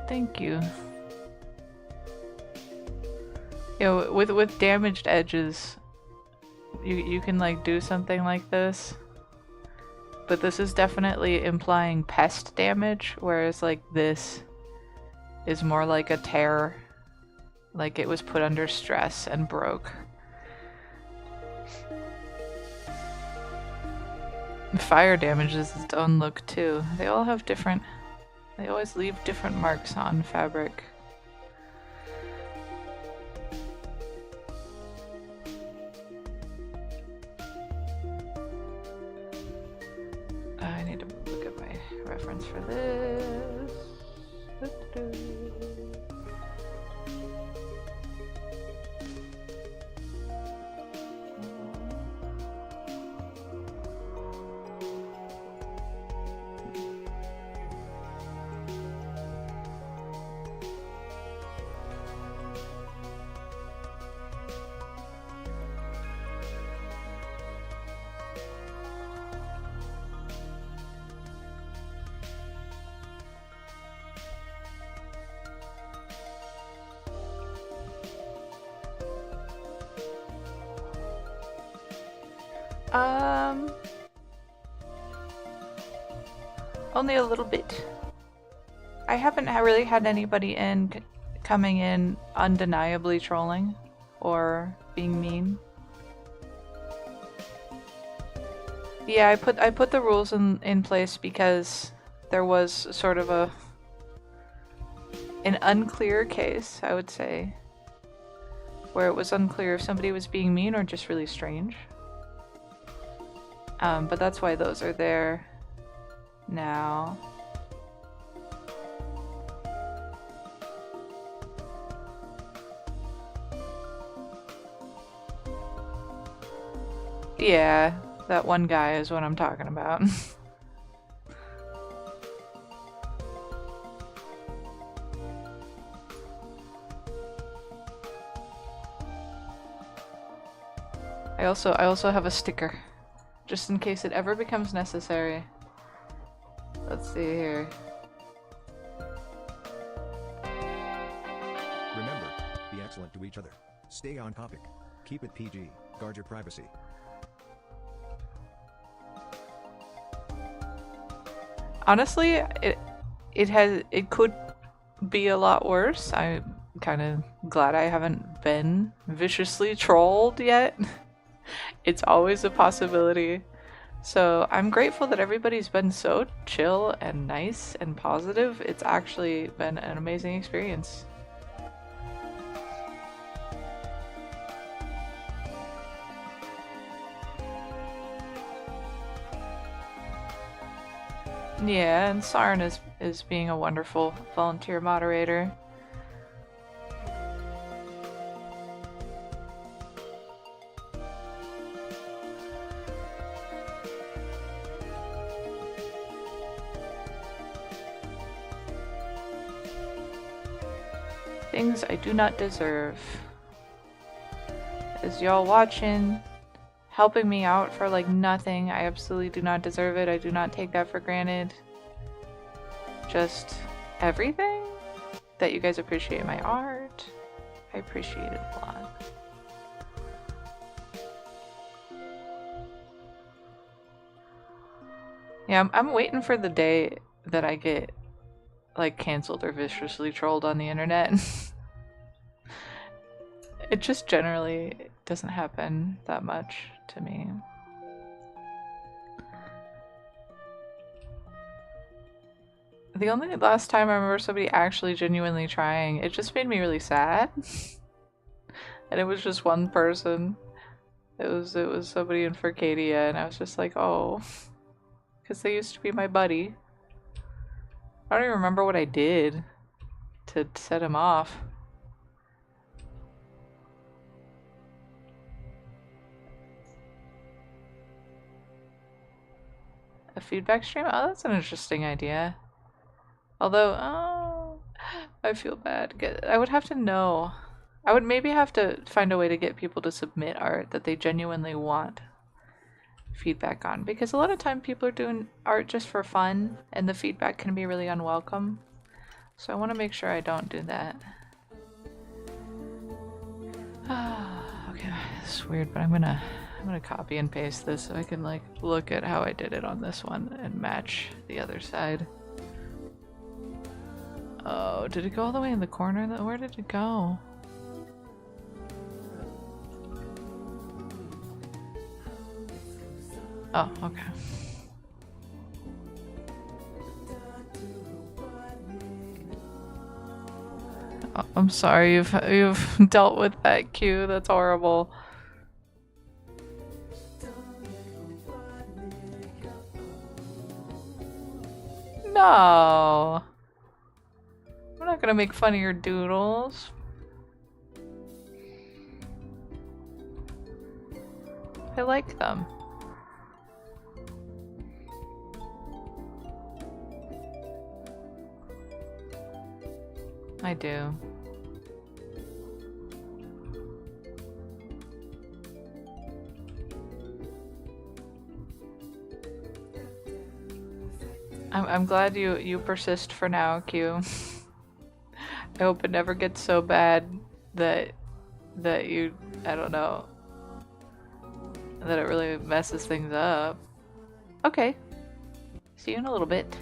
Thank you. You know, with damaged edges, you can like do something like this, but this is definitely implying pest damage, whereas like this is more like a tear, like it was put under stress and broke. Fire damages its own look too. They all have different... They always leave different marks on fabric. I need to look at my reference for this. Only a little bit. I haven't really had anybody coming in undeniably trolling or being mean. Yeah, I put the rules in place because there was sort of an unclear case, I would say, where it was unclear if somebody was being mean or just really strange. But that's why those are there now. Yeah, that one guy is what I'm talking about. I also have a sticker, just in case it ever becomes necessary. Let's see here. Remember, be excellent to each other. Stay on topic. Keep it PG. Guard your privacy. Honestly, it could be a lot worse. I'm kind of glad I haven't been viciously trolled yet. It's always a possibility. So I'm grateful that everybody's been so chill and nice and positive. It's actually been an amazing experience. Yeah, and Sarn is being a wonderful volunteer moderator. Things I do not deserve. Is y'all watching, helping me out for like nothing. I absolutely do not deserve it. I do not take that for granted. Just everything. That you guys appreciate my art. I appreciate it a lot. Yeah, I'm waiting for the day that I get like canceled or viciously trolled on the internet. It just generally doesn't happen that much to me. The only last time I remember somebody actually genuinely trying, it just made me really sad. And it was just one person. It was somebody in Furcadia, and I was just like, oh, because they used to be my buddy. I don't even remember what I did to set him off. A feedback stream? Oh, that's an interesting idea. Although, oh, I feel bad. I would have to know. I would maybe have to find a way to get people to submit art that they genuinely want feedback on, because a lot of time people are doing art just for fun and the feedback can be really unwelcome. So I want to make sure I don't do that. Okay, this is weird, but I'm gonna copy and paste this so I can like look at how I did it on this one and match the other side. Oh, did it go all the way in the corner? Where did it go? Oh, okay. Oh, I'm sorry you've dealt with that cue. That's horrible. No. I'm not gonna make fun of your doodles. I like them. I do. I'm glad you persist for now, Q. I hope it never gets so bad that you, I don't know, that it really messes things up. Okay. See you in a little bit.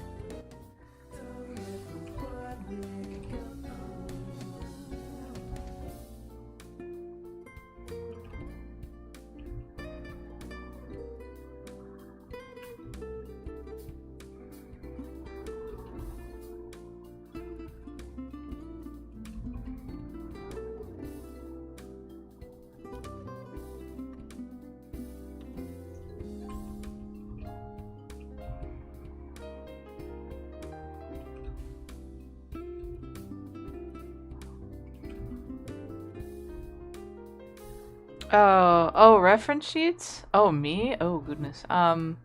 Oh, reference sheets? Oh, me? Oh, goodness. I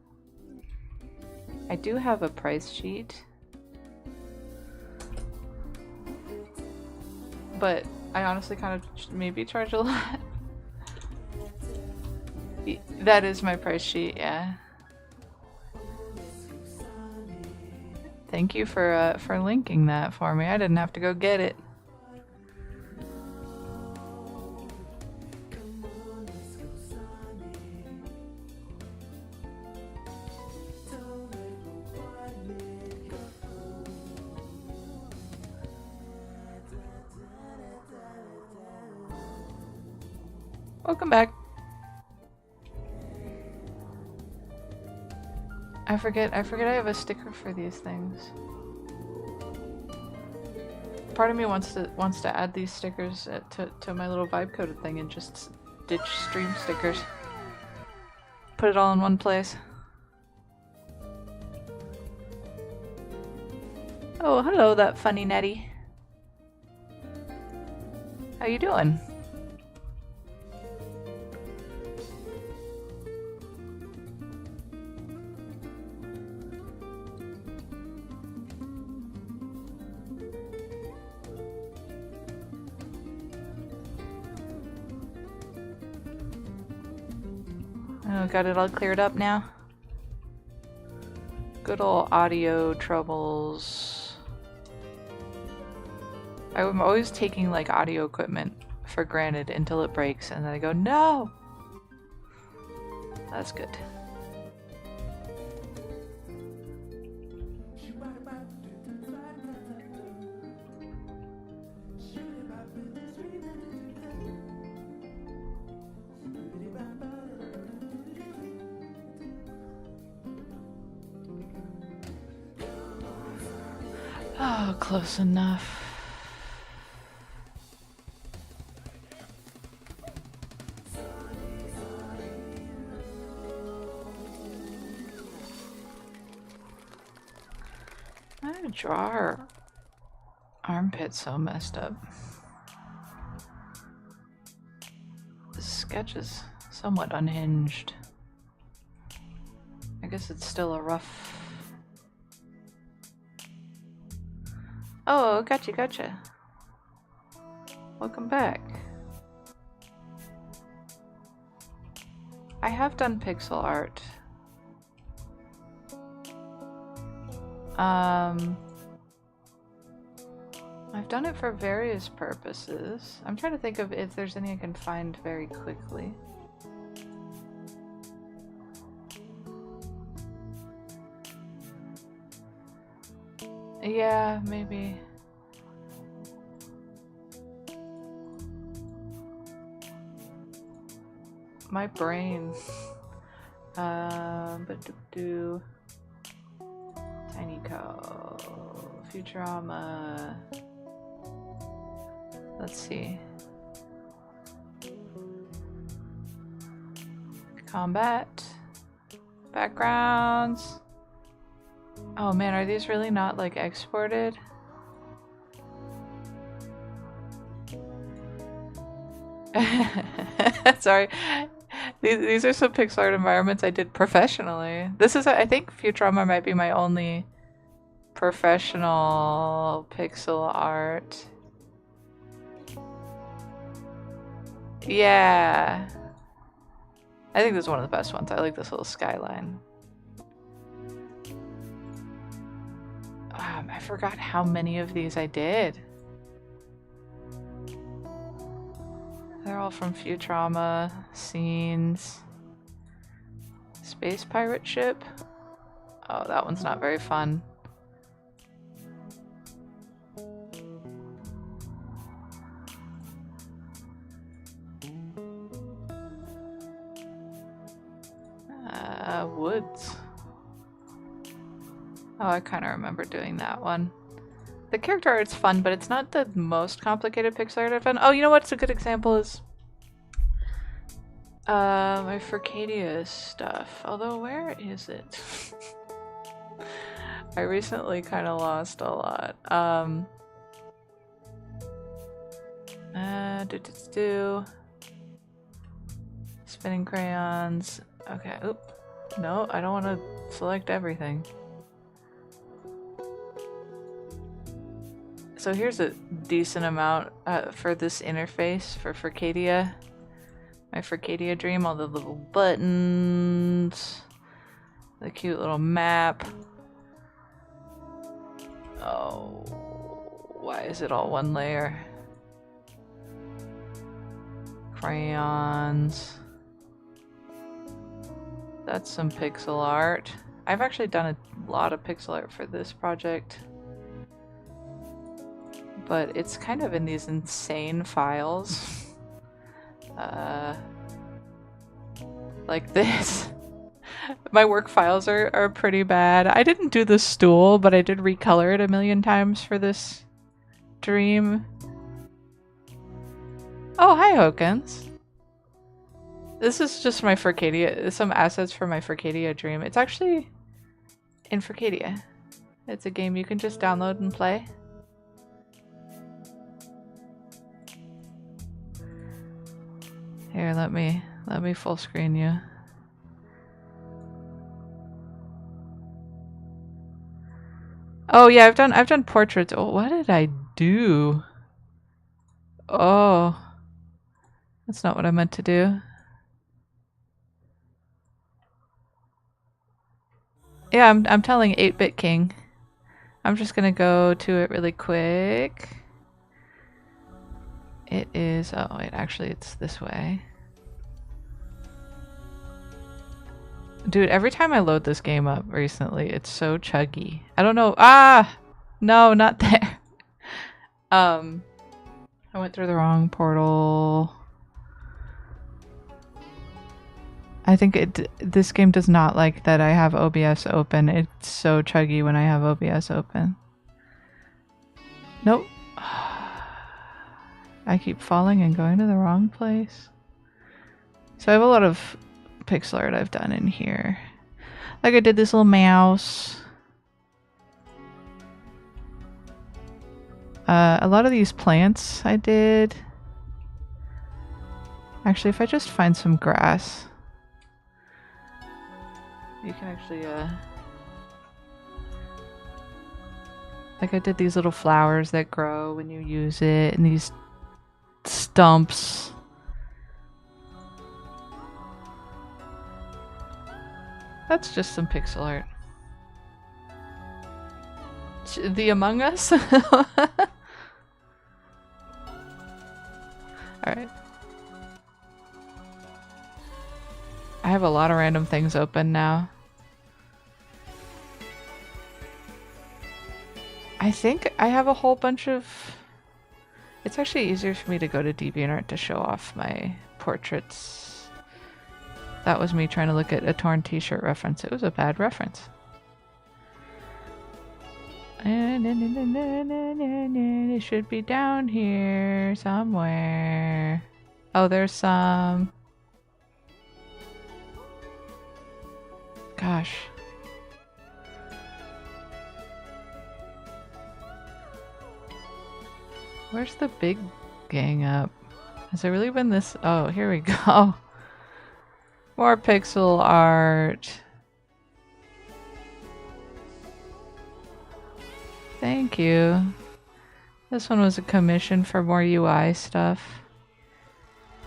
do have a price sheet. But I honestly kind of maybe charge a lot. That is my price sheet, yeah. Thank you for linking that for me. I didn't have to go get it. Welcome back. I forget I have a sticker for these things. Part of me wants to add these stickers to my little vibe coded thing and just ditch stream stickers. Put it all in one place. Oh, hello, that funny Nettie. How you doing? Oh, got it all cleared up now? Good old audio troubles. I'm always taking like audio equipment for granted until it breaks and then I go, no! That's good. Oh, close enough. Why did I draw her armpit so messed up? This sketch is somewhat unhinged. I guess it's still a rough... Oh, gotcha. Welcome back. I have done pixel art. I've done it for various purposes. I'm trying to think of if there's any I can find very quickly. Yeah, maybe. My brain. But do Tiny Co. Futurama. Let's see. Combat. Backgrounds. Oh man, are these really not like exported? Sorry. These are some pixel art environments I did professionally. This is, I think Futurama might be my only professional pixel art. Yeah. I think this is one of the best ones. I like this little skyline. I forgot how many of these I did. They're all from Futurama scenes. Space pirate ship. Oh, that one's not very fun. Woods. Oh, I kind of remember doing that one. The character art's fun, but it's not the most complicated pixel art I've done. Oh, you know what's a good example is my Furcadia stuff. Although, where is it? I recently kind of lost a lot. Spinning crayons. Okay, oop. No, I don't want to select everything. So here's a decent amount for this interface for Furcadia. My Furcadia dream, all the little buttons, the cute little map. Oh, why is it all one layer? Crayons. That's some pixel art. I've actually done a lot of pixel art for this project. But it's kind of in these insane files. Like this. My work files are pretty bad. I didn't do the stool, but I did recolor it a million times for this dream. Oh, hi Hokins. This is just my Furcadia, some assets for my Furcadia dream. It's actually in Furcadia. It's a game you can just download and play. Here, let me full screen you. Oh yeah, I've done portraits. Oh, what did I do? Oh, that's not what I meant to do. Yeah, I'm telling 8-Bit King. I'm just gonna go to it really quick. It is, oh wait, actually it's this way. Dude, every time I load this game up recently, it's so chuggy. I don't know. Ah! No, not there. I went through the wrong portal. I think this game does not like that I have OBS open. It's so chuggy when I have OBS open. Nope. I keep falling and going to the wrong place. So I have a lot of pixel art I've done in here. Like I did this little mouse. A lot of these plants I did. Actually, if I just find some grass, you can actually, like I did these little flowers that grow when you use it, and these stumps. That's just some pixel art. The Among Us? Alright. I have a lot of random things open now. I think I have a whole bunch of... It's actually easier for me to go to DeviantArt to show off my portraits. That was me trying to look at a torn t-shirt reference. It was a bad reference. It should be down here somewhere. Oh, there's some. Gosh. Where's the big gang up? Has it really been this? Oh, here we go. More pixel art. Thank you. This one was a commission for more UI stuff.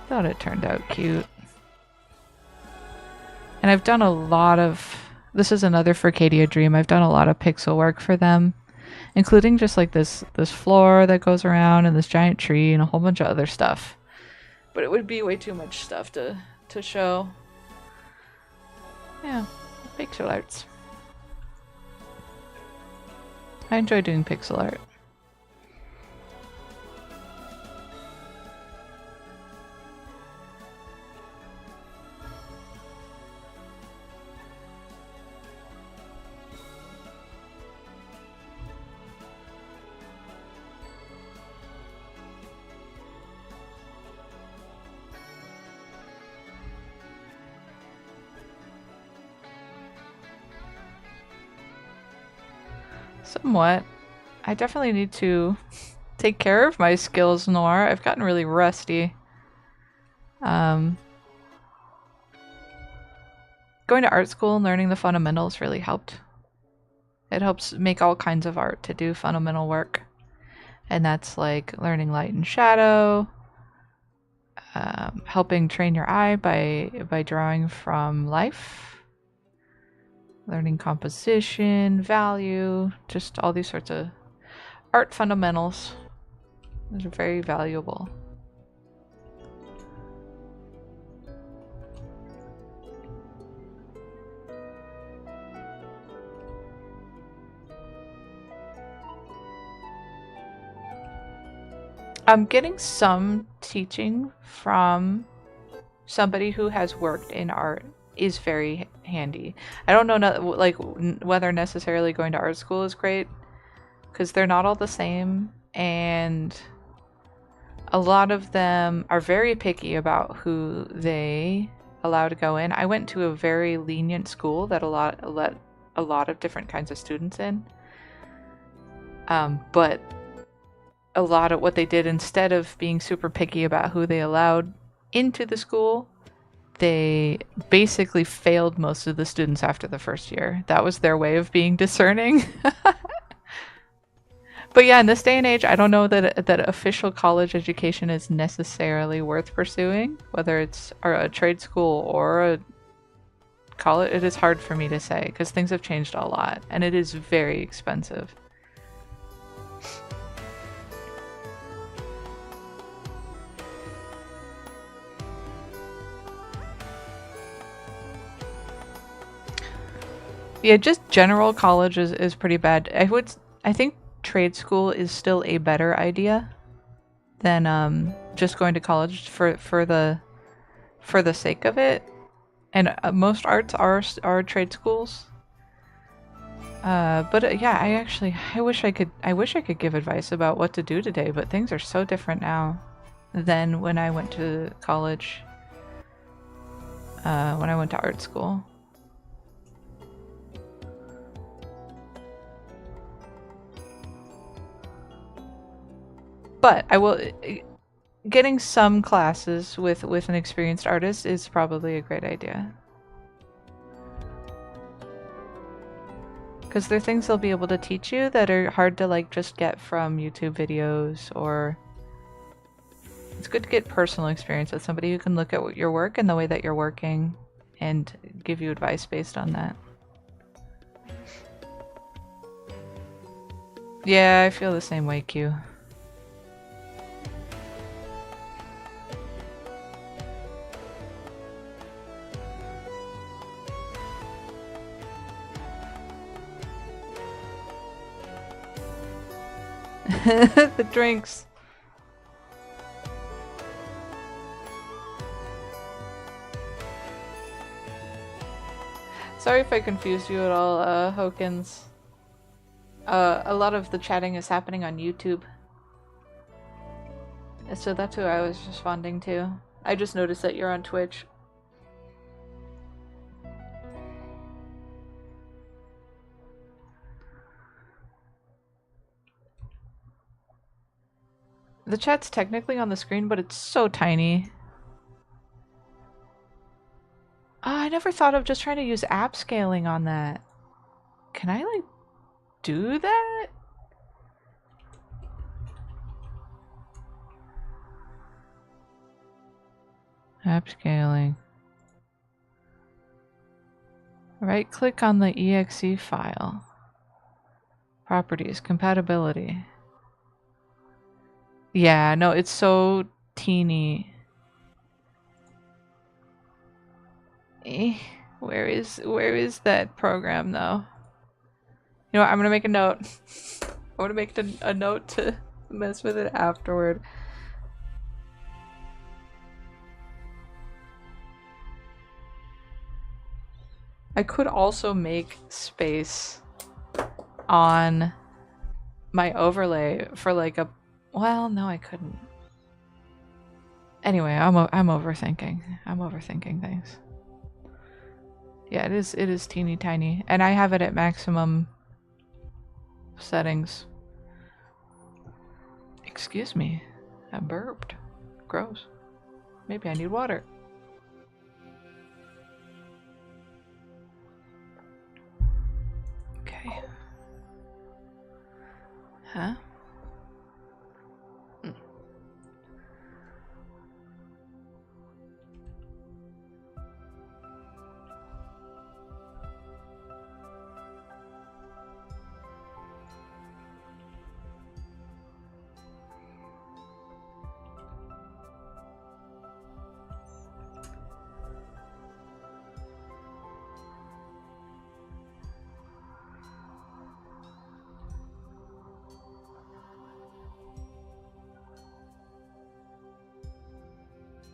Thought it turned out cute. And I've done a lot of... This is another Furcadia dream. I've done a lot of pixel work for them, including just like this floor that goes around and this giant tree and a whole bunch of other stuff. But it would be way too much stuff to show. Yeah, pixel arts. I enjoy doing pixel art. Somewhat. I definitely need to take care of my skills more. I've gotten really rusty. going to art school and learning the fundamentals really helped. It helps make all kinds of art to do fundamental work. And that's like learning light and shadow, helping train your eye by drawing from life, learning composition, value, just all these sorts of art fundamentals. Those are very valuable. I'm getting some teaching from somebody who has worked in art is very handy. I don't know like whether necessarily going to art school is great because they're not all the same, and a lot of them are very picky about who they allow to go in. I went to a very lenient school that let a lot of different kinds of students in. But a lot of what they did, instead of being super picky about who they allowed into the school, they basically failed most of the students after the first year. That was their way of being discerning. But yeah, in this day and age, I don't know that official college education is necessarily worth pursuing, whether it's a trade school or a college. It is hard for me to say because things have changed a lot and it is very expensive. Yeah, just general college is pretty bad. I think trade school is still a better idea than just going to college for the sake of it. And most arts are trade schools. But yeah, I wish I could give advice about what to do today, but things are so different now than when I went to college. When I went to art school. But I will. Getting some classes with an experienced artist is probably a great idea. Because there are things they'll be able to teach you that are hard to like just get from YouTube videos, or it's good to get personal experience with somebody who can look at your work and the way that you're working and give you advice based on that. Yeah, I feel the same way, Q. The drinks. Sorry if I confused you at all, Hokins. A lot of the chatting is happening on YouTube. So that's who I was responding to. I just noticed that you're on Twitch. The chat's technically on the screen, but it's so tiny. Oh, I never thought of just trying to use app scaling on that. Can I, like, do that? App scaling. Right click on the exe file. Properties, compatibility. Yeah, no, it's so teeny. Where is that program though? You know what, I'm gonna make a note. I want to make a note to mess with it afterward. I could also make space on my overlay for like a... Well, no, I couldn't. Anyway, I'm overthinking. I'm overthinking things. Yeah, it is teeny tiny, and I have it at maximum settings. Excuse me, I burped. Gross. Maybe I need water. Huh?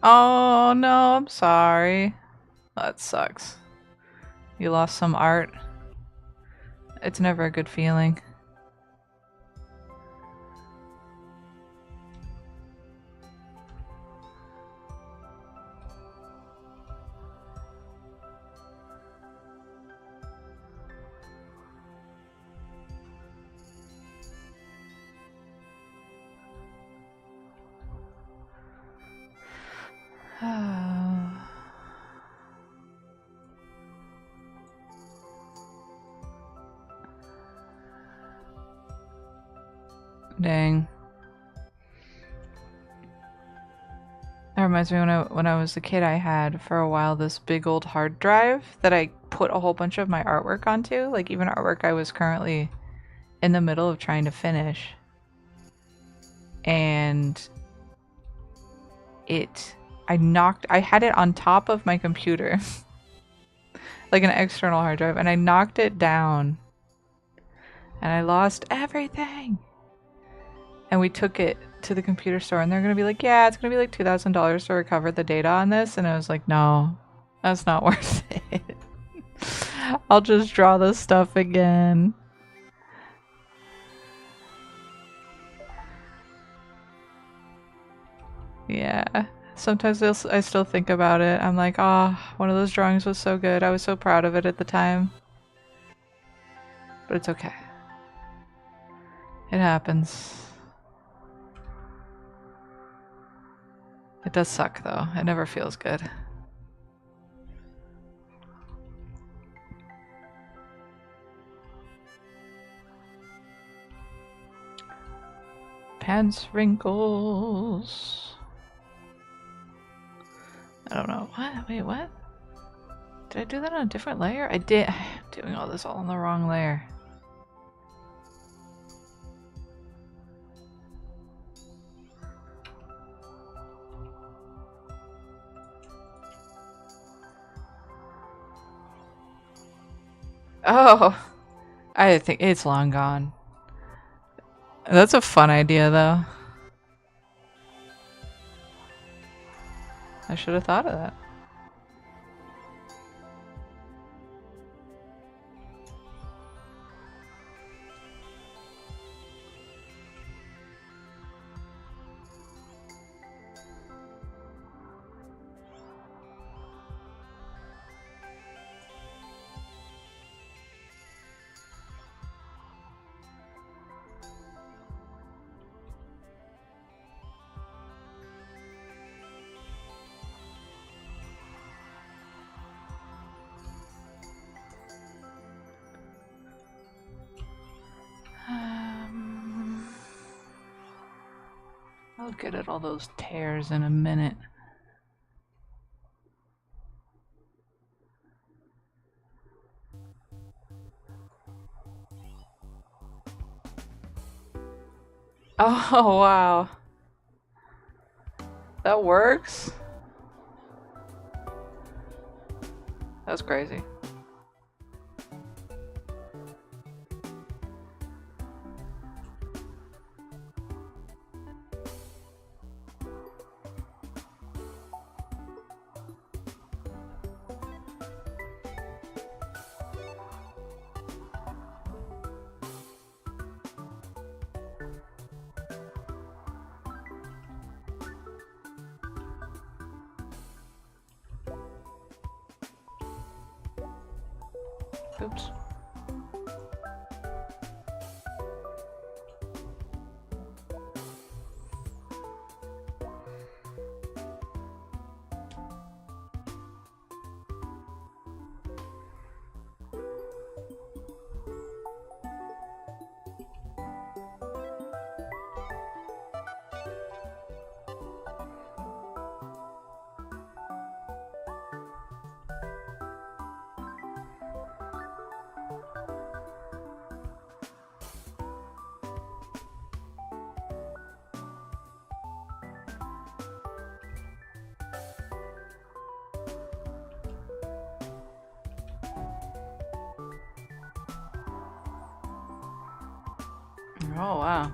Oh no, I'm sorry. That sucks. You lost some art. It's never a good feeling. Dang. That reminds me when I was a kid, I had for a while this big old hard drive that I put a whole bunch of my artwork onto, like even artwork I was currently in the middle of trying to finish. And I had it on top of my computer, like an external hard drive, and I knocked it down and I lost everything. And we took it to the computer store and they're going to be like, yeah, it's going to be like $2,000 to recover the data on this. And I was like, no, that's not worth it. I'll just draw this stuff again. Yeah. Sometimes I still think about it. I'm like, oh, one of those drawings was so good. I was so proud of it at the time. But it's okay. It happens. It does suck though. It never feels good. Pants wrinkles. I don't know. What? Wait, what? Did I do that on a different layer? I did. I'm doing all this all on the wrong layer. Oh, I think it's long gone. That's a fun idea, though. I should have thought of that. I'll get at all those tears in a minute. Oh, wow. That works? That's crazy. Oops. Oh, wow.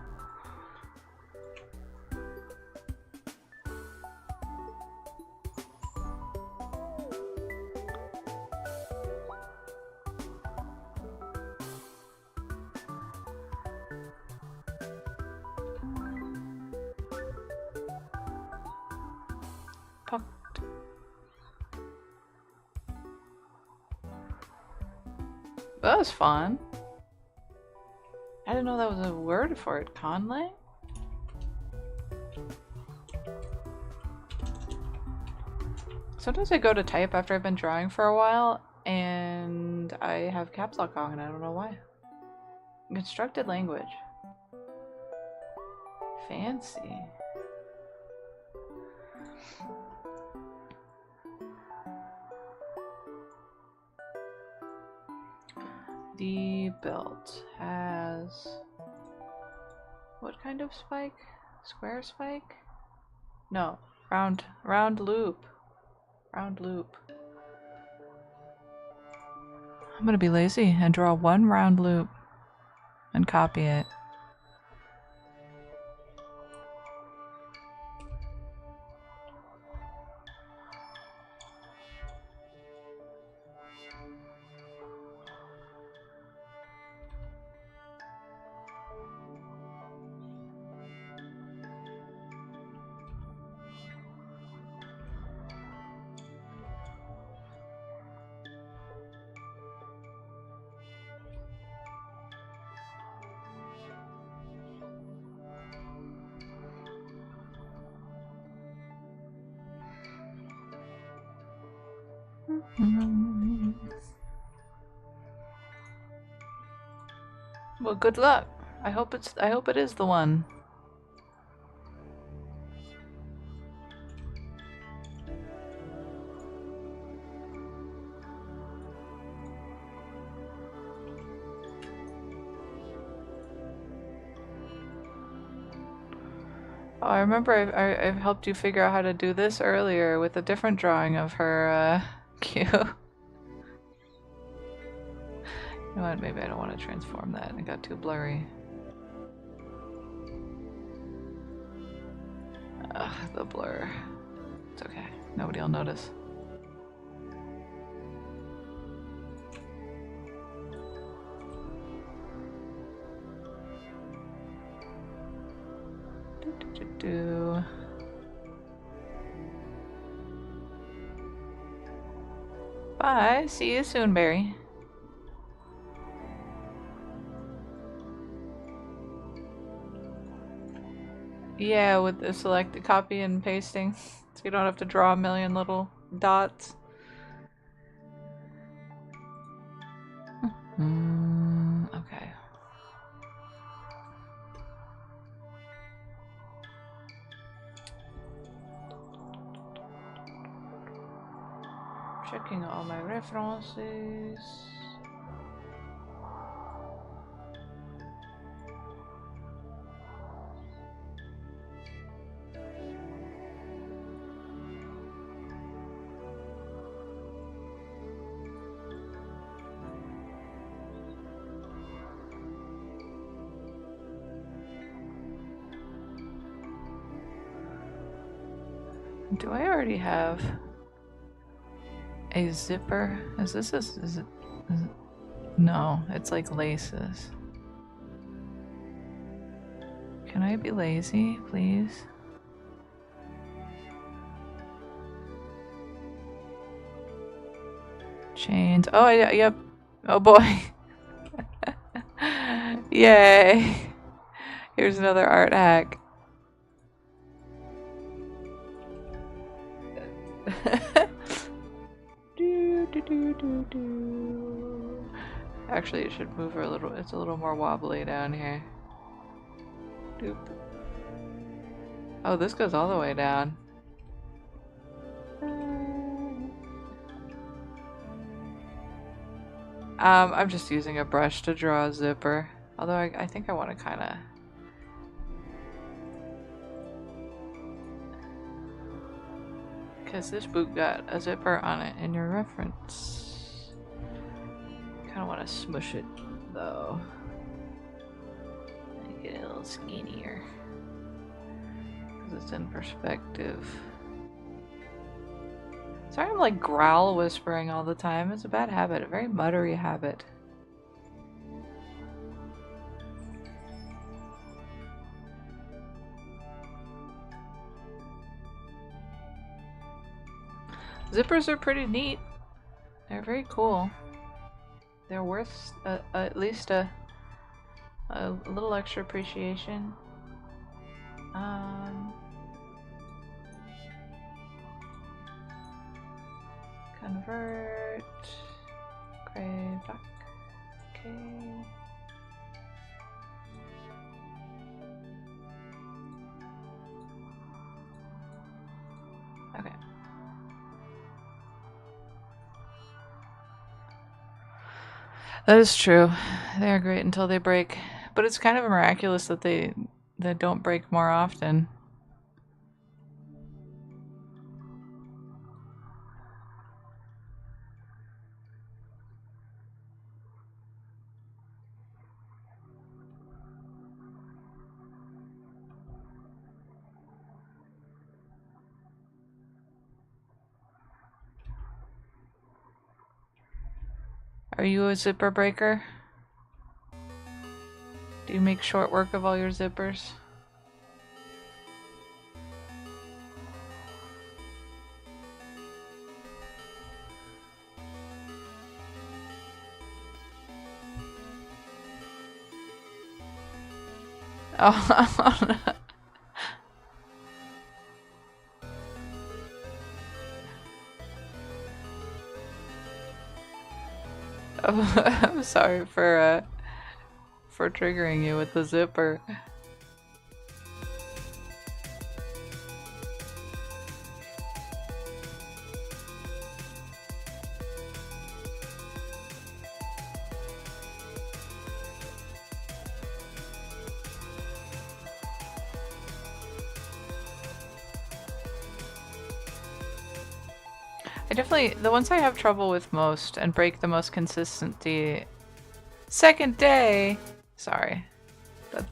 Pucked. That was fun. I didn't know that was a word for it. Conlay? Sometimes I go to type after I've been drawing for a while and I have caps lock on and I don't know why. Constructed language. Fancy. The belt has what kind of spike? Square spike? No, round loop. Round loop. I'm gonna be lazy and draw one round loop and copy it. Well, good luck. I hope it is the one. Oh, I remember I've helped you figure out how to do this earlier with a different drawing of her Q. You know what, maybe I don't want to transform that. It got too blurry. Ugh, the blur. It's okay. Nobody will notice. Bye. See you soon, Barry. Yeah, with the select copy and pasting, so you don't have to draw a million little dots. Okay. Checking all my references. Do I already have a zipper? Is it? No, it's like laces. Can I be lazy, please? Chains. Oh, yeah, yep. Oh boy. Yay. Here's another art hack. Actually, it should move a little. It's a little more wobbly down here. Doop. Oh, this goes all the way down. I'm just using a brush to draw a zipper. Although I think I want to kind of... Because this boot got a zipper on it in your reference. Kind of want to smush it, though. Like get it a little skinnier. Because it's in perspective. Sorry I'm like growl whispering all the time. It's a bad habit, a very muttery habit. Zippers are pretty neat. They're very cool. They're worth at least a little extra appreciation. Convert. Gray black. Okay. Okay. That is true. They are great until they break. But it's kind of miraculous that they don't break more often. Are you a zipper breaker? Do you make short work of all your zippers? Oh, I'm sorry for triggering you with the zipper. The ones I have trouble with most and break the most consistency. Second day! Sorry.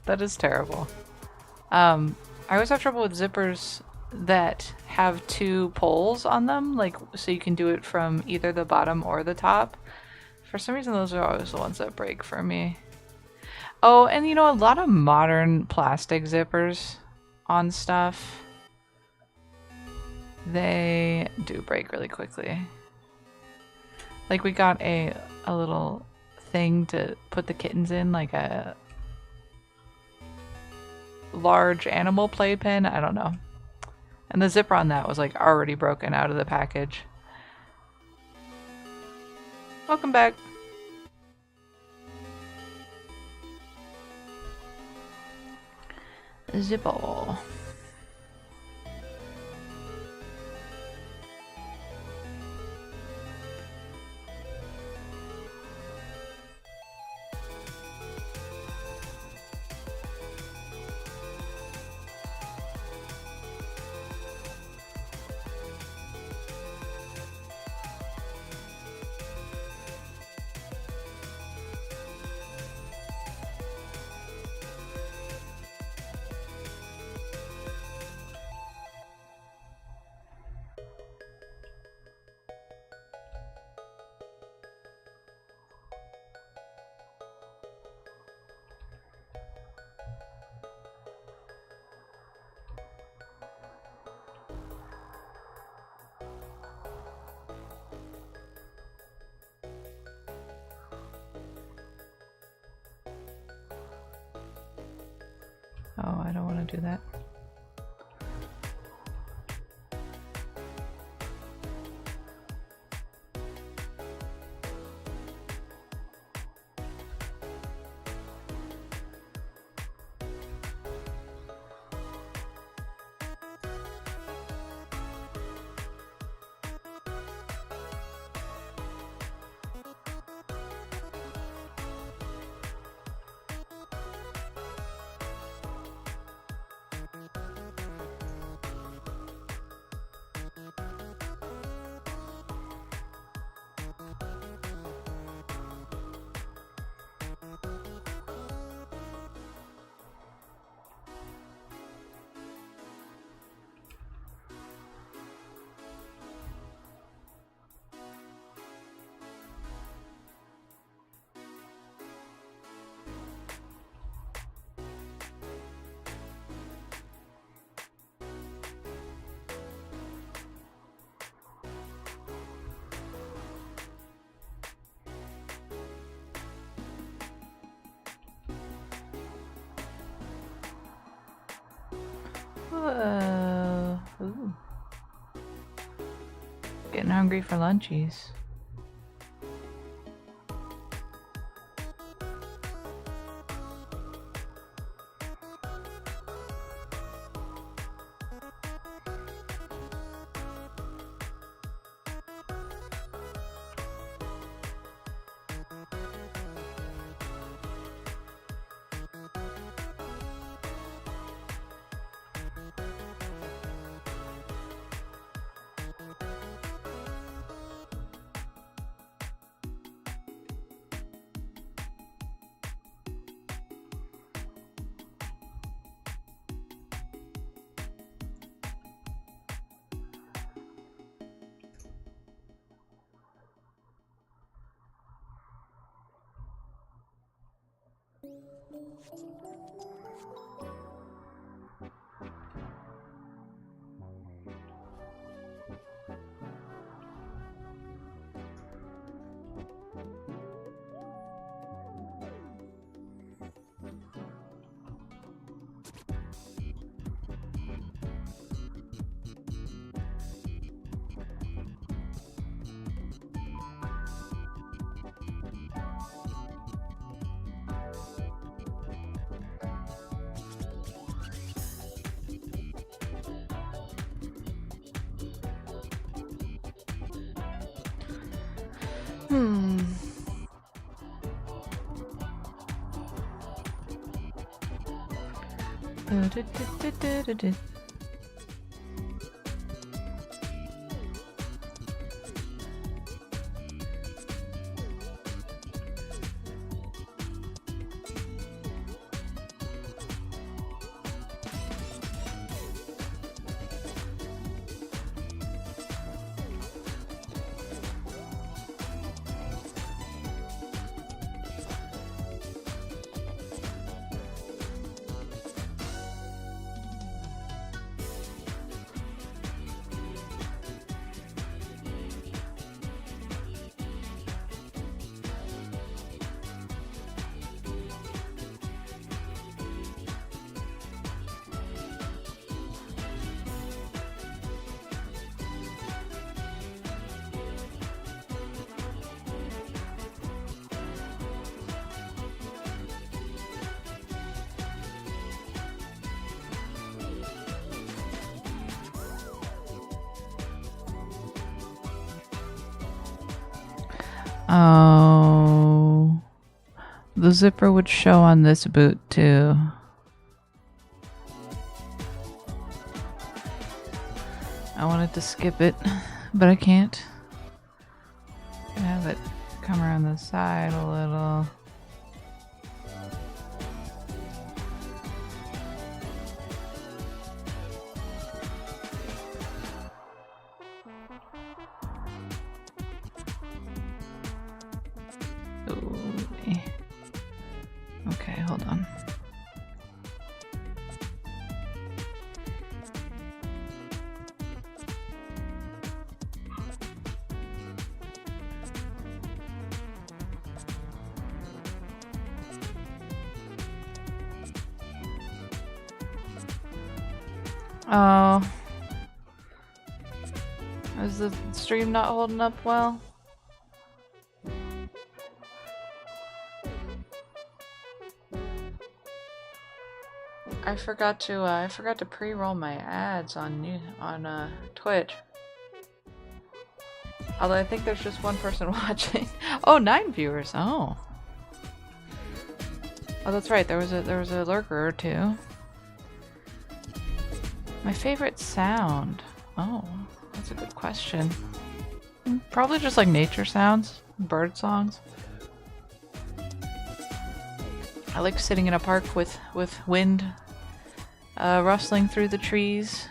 That is terrible. I always have trouble with zippers that have two poles on them, like, so you can do it from either the bottom or the top. For some reason, those are always the ones that break for me. Oh, and you know, a lot of modern plastic zippers on stuff, they do break really quickly. Like, we got a little thing to put the kittens in, like a large animal playpen, I don't know. And the zipper on that was like already broken out of the package. Welcome back. Zippo. Oh, I don't want to do that. Whoa. Ooh. Getting hungry for lunchies. Oh, the zipper would show on this boot too. I wanted to skip it, but I can't. I have it come around the side a little. Okay, hold on. Oh. Is the stream not holding up well? I forgot to pre-roll my ads on Twitch. Although I think there's just one person watching. Oh, 9 viewers. Oh. Oh, that's right. There was a lurker or two. My favorite sound. Oh, that's a good question. Probably just like nature sounds, bird songs. I like sitting in a park with wind rustling through the trees.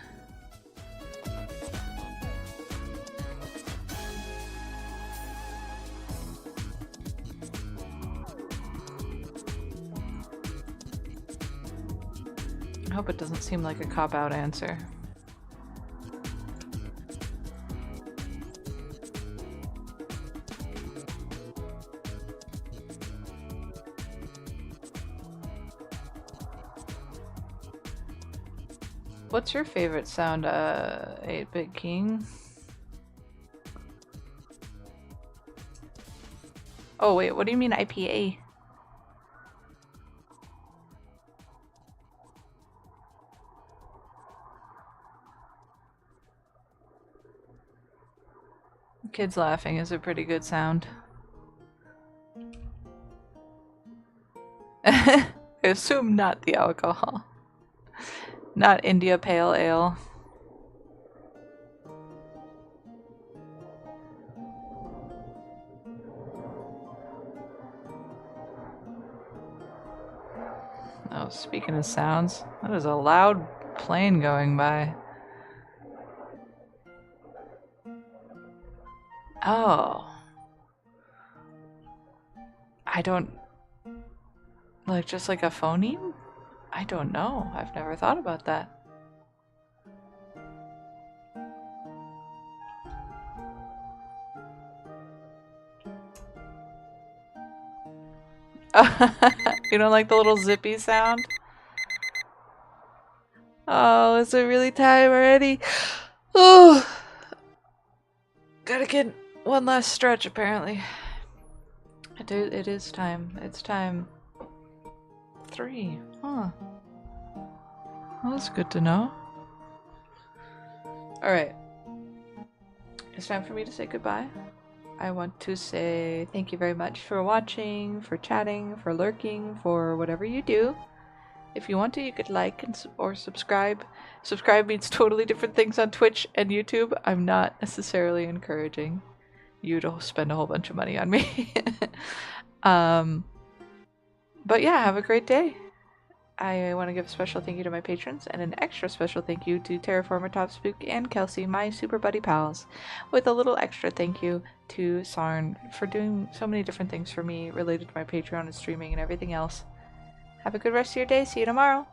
I hope it doesn't seem like a cop-out answer. What's your favorite sound, 8-Bit King? Oh wait, what do you mean IPA? Kids laughing is a pretty good sound. I assume not the alcohol. Not India Pale Ale. Oh, speaking of sounds, that is a loud plane going by. Oh. I don't... Like, just like a phoneme? I don't know. I've never thought about that. You don't like the little zippy sound? Oh, is it really time already? Oh, gotta get one last stretch apparently. It is time. It's time. 3. Huh. Well, that's good to know. Alright. It's time for me to say goodbye. I want to say thank you very much for watching, for chatting, for lurking, for whatever you do. If you want to, you could like or subscribe. Subscribe means totally different things on Twitch and YouTube. I'm not necessarily encouraging you to spend a whole bunch of money on me. But yeah, have a great day. I want to give a special thank you to my patrons and an extra special thank you to Terraformer, Topspook, and Kelsey, my super buddy pals, with a little extra thank you to Sarn for doing so many different things for me related to my Patreon and streaming and everything else. Have a good rest of your day. See you tomorrow.